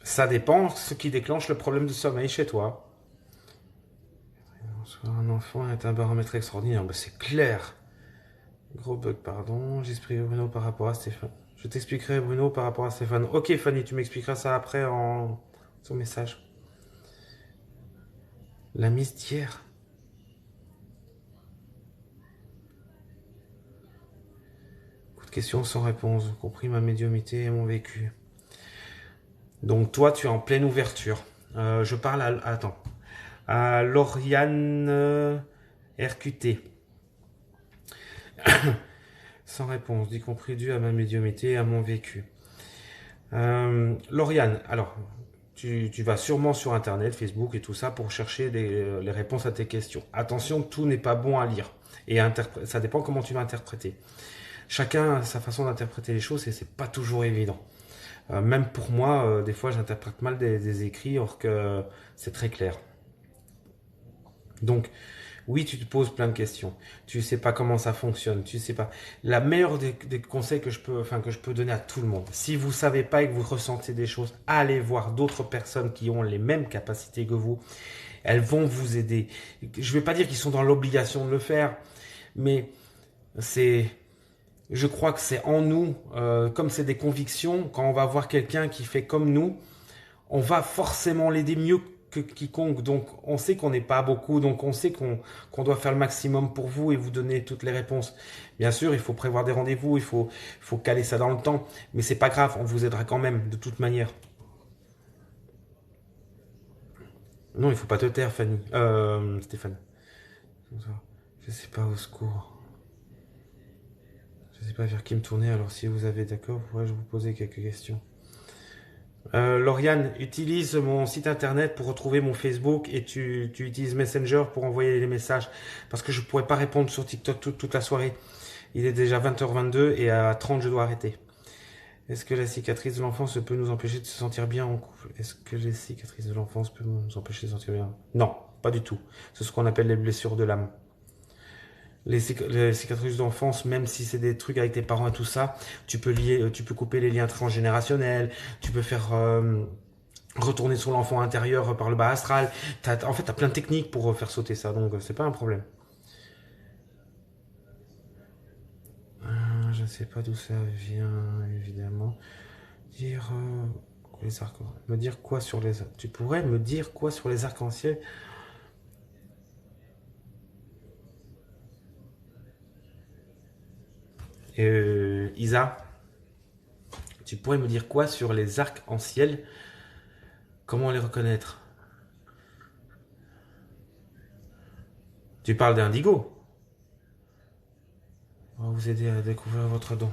Ça dépend ce qui déclenche le problème de sommeil chez toi. Un enfant est un baromètre extraordinaire, ben c'est clair. Gros bug, pardon. J'expliquerai Bruno par rapport à Stéphane. Je t'expliquerai Bruno par rapport à Stéphane. Ok Fanny, tu m'expliqueras ça après en son message. La mise d'hier. Coup de questions sans réponse, compris ma médiumnité et mon vécu. Donc toi, tu es en pleine ouverture. Je parle attends, à Lauriane RQT. Sans réponse, y compris dû à ma médiumnité et à mon vécu. Lauriane, alors, tu vas sûrement sur Internet, Facebook et tout ça pour chercher les réponses à tes questions. Attention, tout n'est pas bon à lire. Et ça dépend comment tu vas interpréter. Chacun a sa façon d'interpréter les choses et c'est pas toujours évident. Même pour moi, des fois, j'interprète mal des écrits, or que c'est très clair. Donc, oui, tu te poses plein de questions. Tu sais pas comment ça fonctionne. Tu sais pas. La meilleure des conseils que je peux donner à tout le monde. Si vous savez pas et que vous ressentez des choses, allez voir d'autres personnes qui ont les mêmes capacités que vous. Elles vont vous aider. Je vais pas dire qu'ils sont dans l'obligation de le faire, mais je crois que c'est en nous, comme c'est des convictions, quand on va voir quelqu'un qui fait comme nous, on va forcément l'aider mieux que quiconque. Donc on sait qu'on n'est pas beaucoup, donc on sait qu'on doit faire le maximum pour vous et vous donner toutes les réponses. Bien sûr, il faut prévoir des rendez-vous, il faut caler ça dans le temps, mais c'est pas grave, on vous aidera quand même, de toute manière. Non, il faut pas te taire, Fanny. Stéphane. Je sais pas, au secours. Je sais pas vers qui me tourner, alors si vous avez d'accord, pourrais-je vous poser quelques questions? Lauriane, utilise mon site internet pour retrouver mon Facebook et tu utilises Messenger pour envoyer les messages parce que je pourrais pas répondre sur TikTok toute la soirée. Il est déjà 20h22 et à 30 je dois arrêter. Est-ce que la cicatrice de l'enfance peut nous empêcher de se sentir bien en couple? Est-ce que les cicatrices de l'enfance peuvent nous empêcher de se sentir bien? Non, pas du tout. C'est ce qu'on appelle les blessures de l'âme. Les cicatrices d'enfance, même si c'est des trucs avec tes parents et tout ça, tu peux couper les liens transgénérationnels, tu peux faire retourner sur l'enfant intérieur par le bas astral. En fait, t'as plein de techniques pour faire sauter ça, donc c'est pas un problème. Je ne sais pas d'où ça vient, évidemment. Me dire quoi sur les... Tu pourrais me dire quoi sur les arcs-en-ciel? Isa, tu pourrais me dire quoi sur les arcs-en-ciel? Comment les reconnaître? Tu parles d'indigo. On va vous aider à découvrir votre don.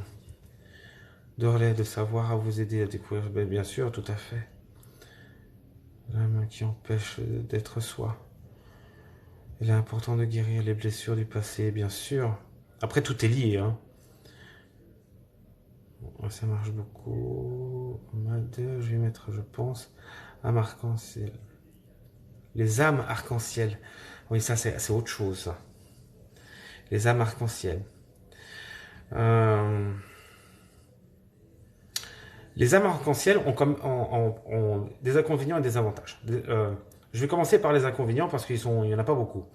De relais de savoir à vous aider à découvrir, bien sûr, tout à fait. L'âme qui empêche d'être soi. Il est important de guérir les blessures du passé, bien sûr. Après, tout est lié, hein. Ça marche beaucoup. Je vais mettre, je pense, âme arc-en-ciel. Les âmes arc-en-ciel. Oui, ça, c'est autre chose, ça. Les âmes arc-en-ciel. Les âmes arc-en-ciel ont des inconvénients et des avantages. Je vais commencer par les inconvénients parce qu'il n'y en a pas beaucoup.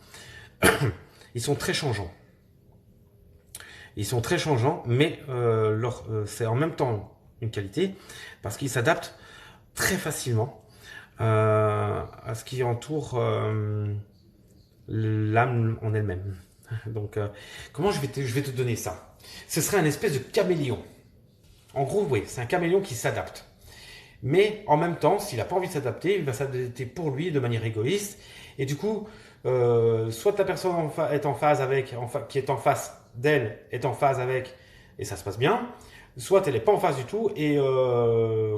Ils sont très changeants. Ils sont très changeants, mais c'est en même temps une qualité parce qu'ils s'adaptent très facilement à ce qui entoure l'âme en elle-même. Donc, comment je vais te donner ça? Ce serait un espèce de caméléon. En gros, oui, c'est un caméléon qui s'adapte. Mais en même temps, s'il n'a pas envie de s'adapter, il va s'adapter pour lui de manière égoïste. Et du coup, soit la personne est en phase avec, qui est en face d'elle est en phase avec, et ça se passe bien, soit elle n'est pas en phase du tout, et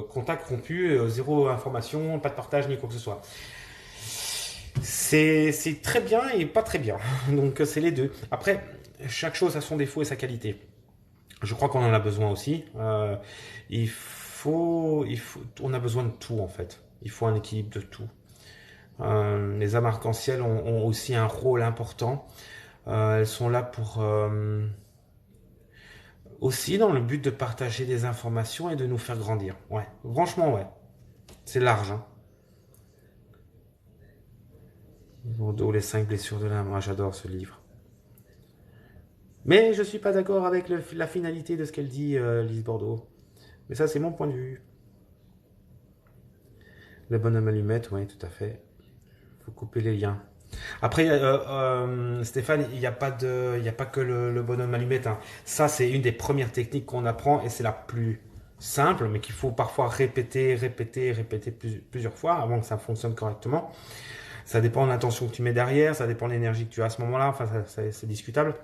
contact rompu, zéro information, pas de partage ni quoi que ce soit. C'est très bien et pas très bien. Donc c'est les deux. Après, chaque chose a son défaut et sa qualité. Je crois qu'on en a besoin aussi. On a besoin de tout en fait. Il faut un équilibre de tout. Les âmes arc-en-ciel ont aussi un rôle important. Elles sont là pour aussi dans le but de partager des informations et de nous faire grandir. Ouais, franchement ouais. C'est large. Hein. Bordeaux, les 5 blessures de l'âme. Moi j'adore ce livre. Mais je suis pas d'accord avec la finalité de ce qu'elle dit, Lise Bordeaux. Mais ça, c'est mon point de vue. Le bonhomme allumette, oui, tout à fait. Faut couper les liens. Après, Stéphane, il n'y a pas que le bonhomme allumette. Hein. Ça, c'est une des premières techniques qu'on apprend et c'est la plus simple, mais qu'il faut parfois répéter plusieurs fois avant que ça fonctionne correctement. Ça dépend de l'intention que tu mets derrière, ça dépend de l'énergie que tu as à ce moment-là. Enfin, c'est discutable.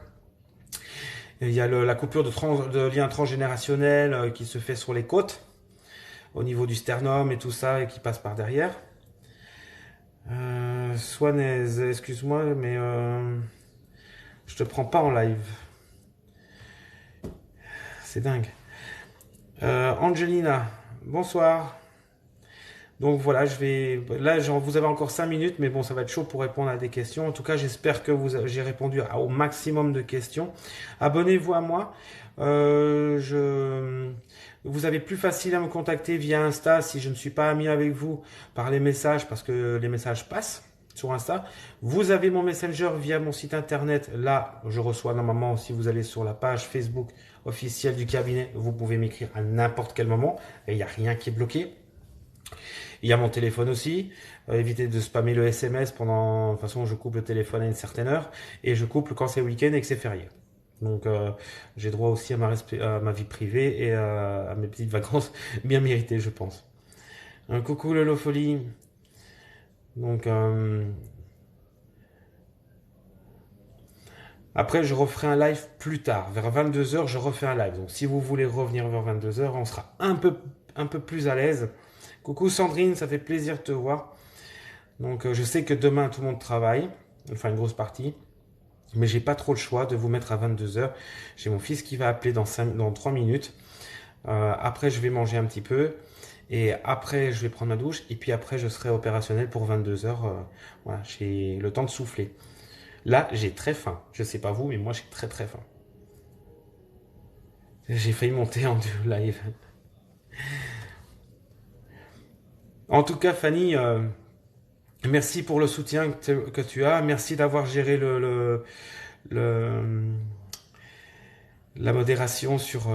Il y a la coupure de lien transgénérationnel qui se fait sur les côtes, au niveau du sternum et tout ça, et qui passe par derrière. Swanez, excuse-moi, mais je te prends pas en live. C'est dingue. Angelina, bonsoir. Donc voilà, vous avez encore 5 minutes, mais bon, ça va être chaud pour répondre à des questions. En tout cas, j'espère que j'ai répondu au maximum de questions. Abonnez-vous à moi. Vous avez plus facile à me contacter via Insta si je ne suis pas ami avec vous par les messages, parce que les messages passent sur Insta. Vous avez mon Messenger via mon site internet. Là, je reçois normalement, si vous allez sur la page Facebook officielle du cabinet, vous pouvez m'écrire à n'importe quel moment et il n'y a rien qui est bloqué. Il y a mon téléphone aussi. Évitez de spammer le SMS pendant. De toute façon, je coupe le téléphone à une certaine heure et je coupe quand c'est week-end et que c'est férié. Donc, j'ai droit aussi à ma vie privée et à mes petites vacances bien méritées, je pense. Coucou Lolo Folie. Donc, après, je referai un live plus tard. Vers 22h, je refais un live. Donc, si vous voulez revenir vers 22h, on sera un peu plus à l'aise. Coucou Sandrine, ça fait plaisir de te voir. Donc je sais que demain tout le monde travaille, enfin une grosse partie, mais j'ai pas trop le choix de vous mettre à 22h. J'ai mon fils qui va appeler dans 3 minutes. Après je vais manger un petit peu et après je vais prendre ma douche et puis après je serai opérationnel pour 22h. Voilà, j'ai le temps de souffler. Là j'ai très faim. Je sais pas vous, mais moi j'ai très très faim. J'ai failli monter en live. En tout cas, Fanny, merci pour le soutien que tu as. Merci d'avoir géré la modération sur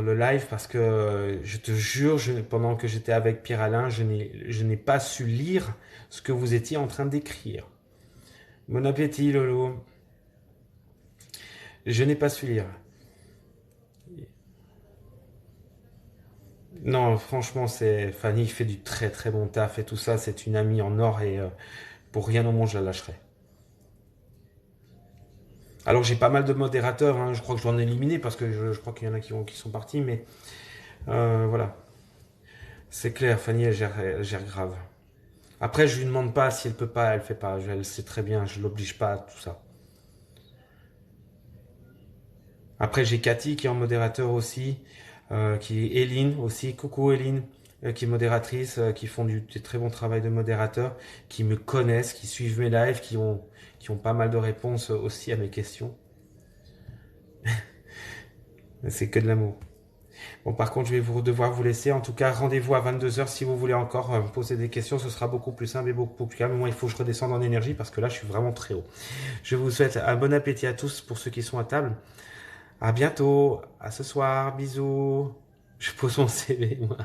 le live parce que je te jure, pendant que j'étais avec Pierre-Alain, je n'ai pas su lire ce que vous étiez en train d'écrire. Bon appétit, Lolo. Je n'ai pas su lire. Non, franchement, Fanny fait du très très bon taf et tout ça. C'est une amie en or et pour rien au monde, je la lâcherai. Alors j'ai pas mal de modérateurs, hein, je crois que je dois en éliminer parce que je crois qu'il y en a qui sont partis, mais voilà. C'est clair, Fanny, elle gère grave. Après, je lui demande pas si elle peut pas, elle fait pas. Elle sait très bien, je l'oblige pas à tout ça. Après, j'ai Cathy qui est en modérateur aussi. Qui est Eline aussi, coucou Eline, qui est modératrice, qui font du très bon travail de modérateur, qui me connaissent, qui suivent mes lives, qui ont pas mal de réponses aussi à mes questions. C'est que de l'amour. Bon, par contre, je vais devoir vous laisser. En tout cas, rendez-vous à 22h si vous voulez encore me poser des questions. Ce sera beaucoup plus simple et beaucoup plus calme. Moi, il faut que je redescende en énergie parce que là, je suis vraiment très haut. Je vous souhaite un bon appétit à tous pour ceux qui sont à table. À bientôt, à ce soir, bisous. Je pose mon CV, moi.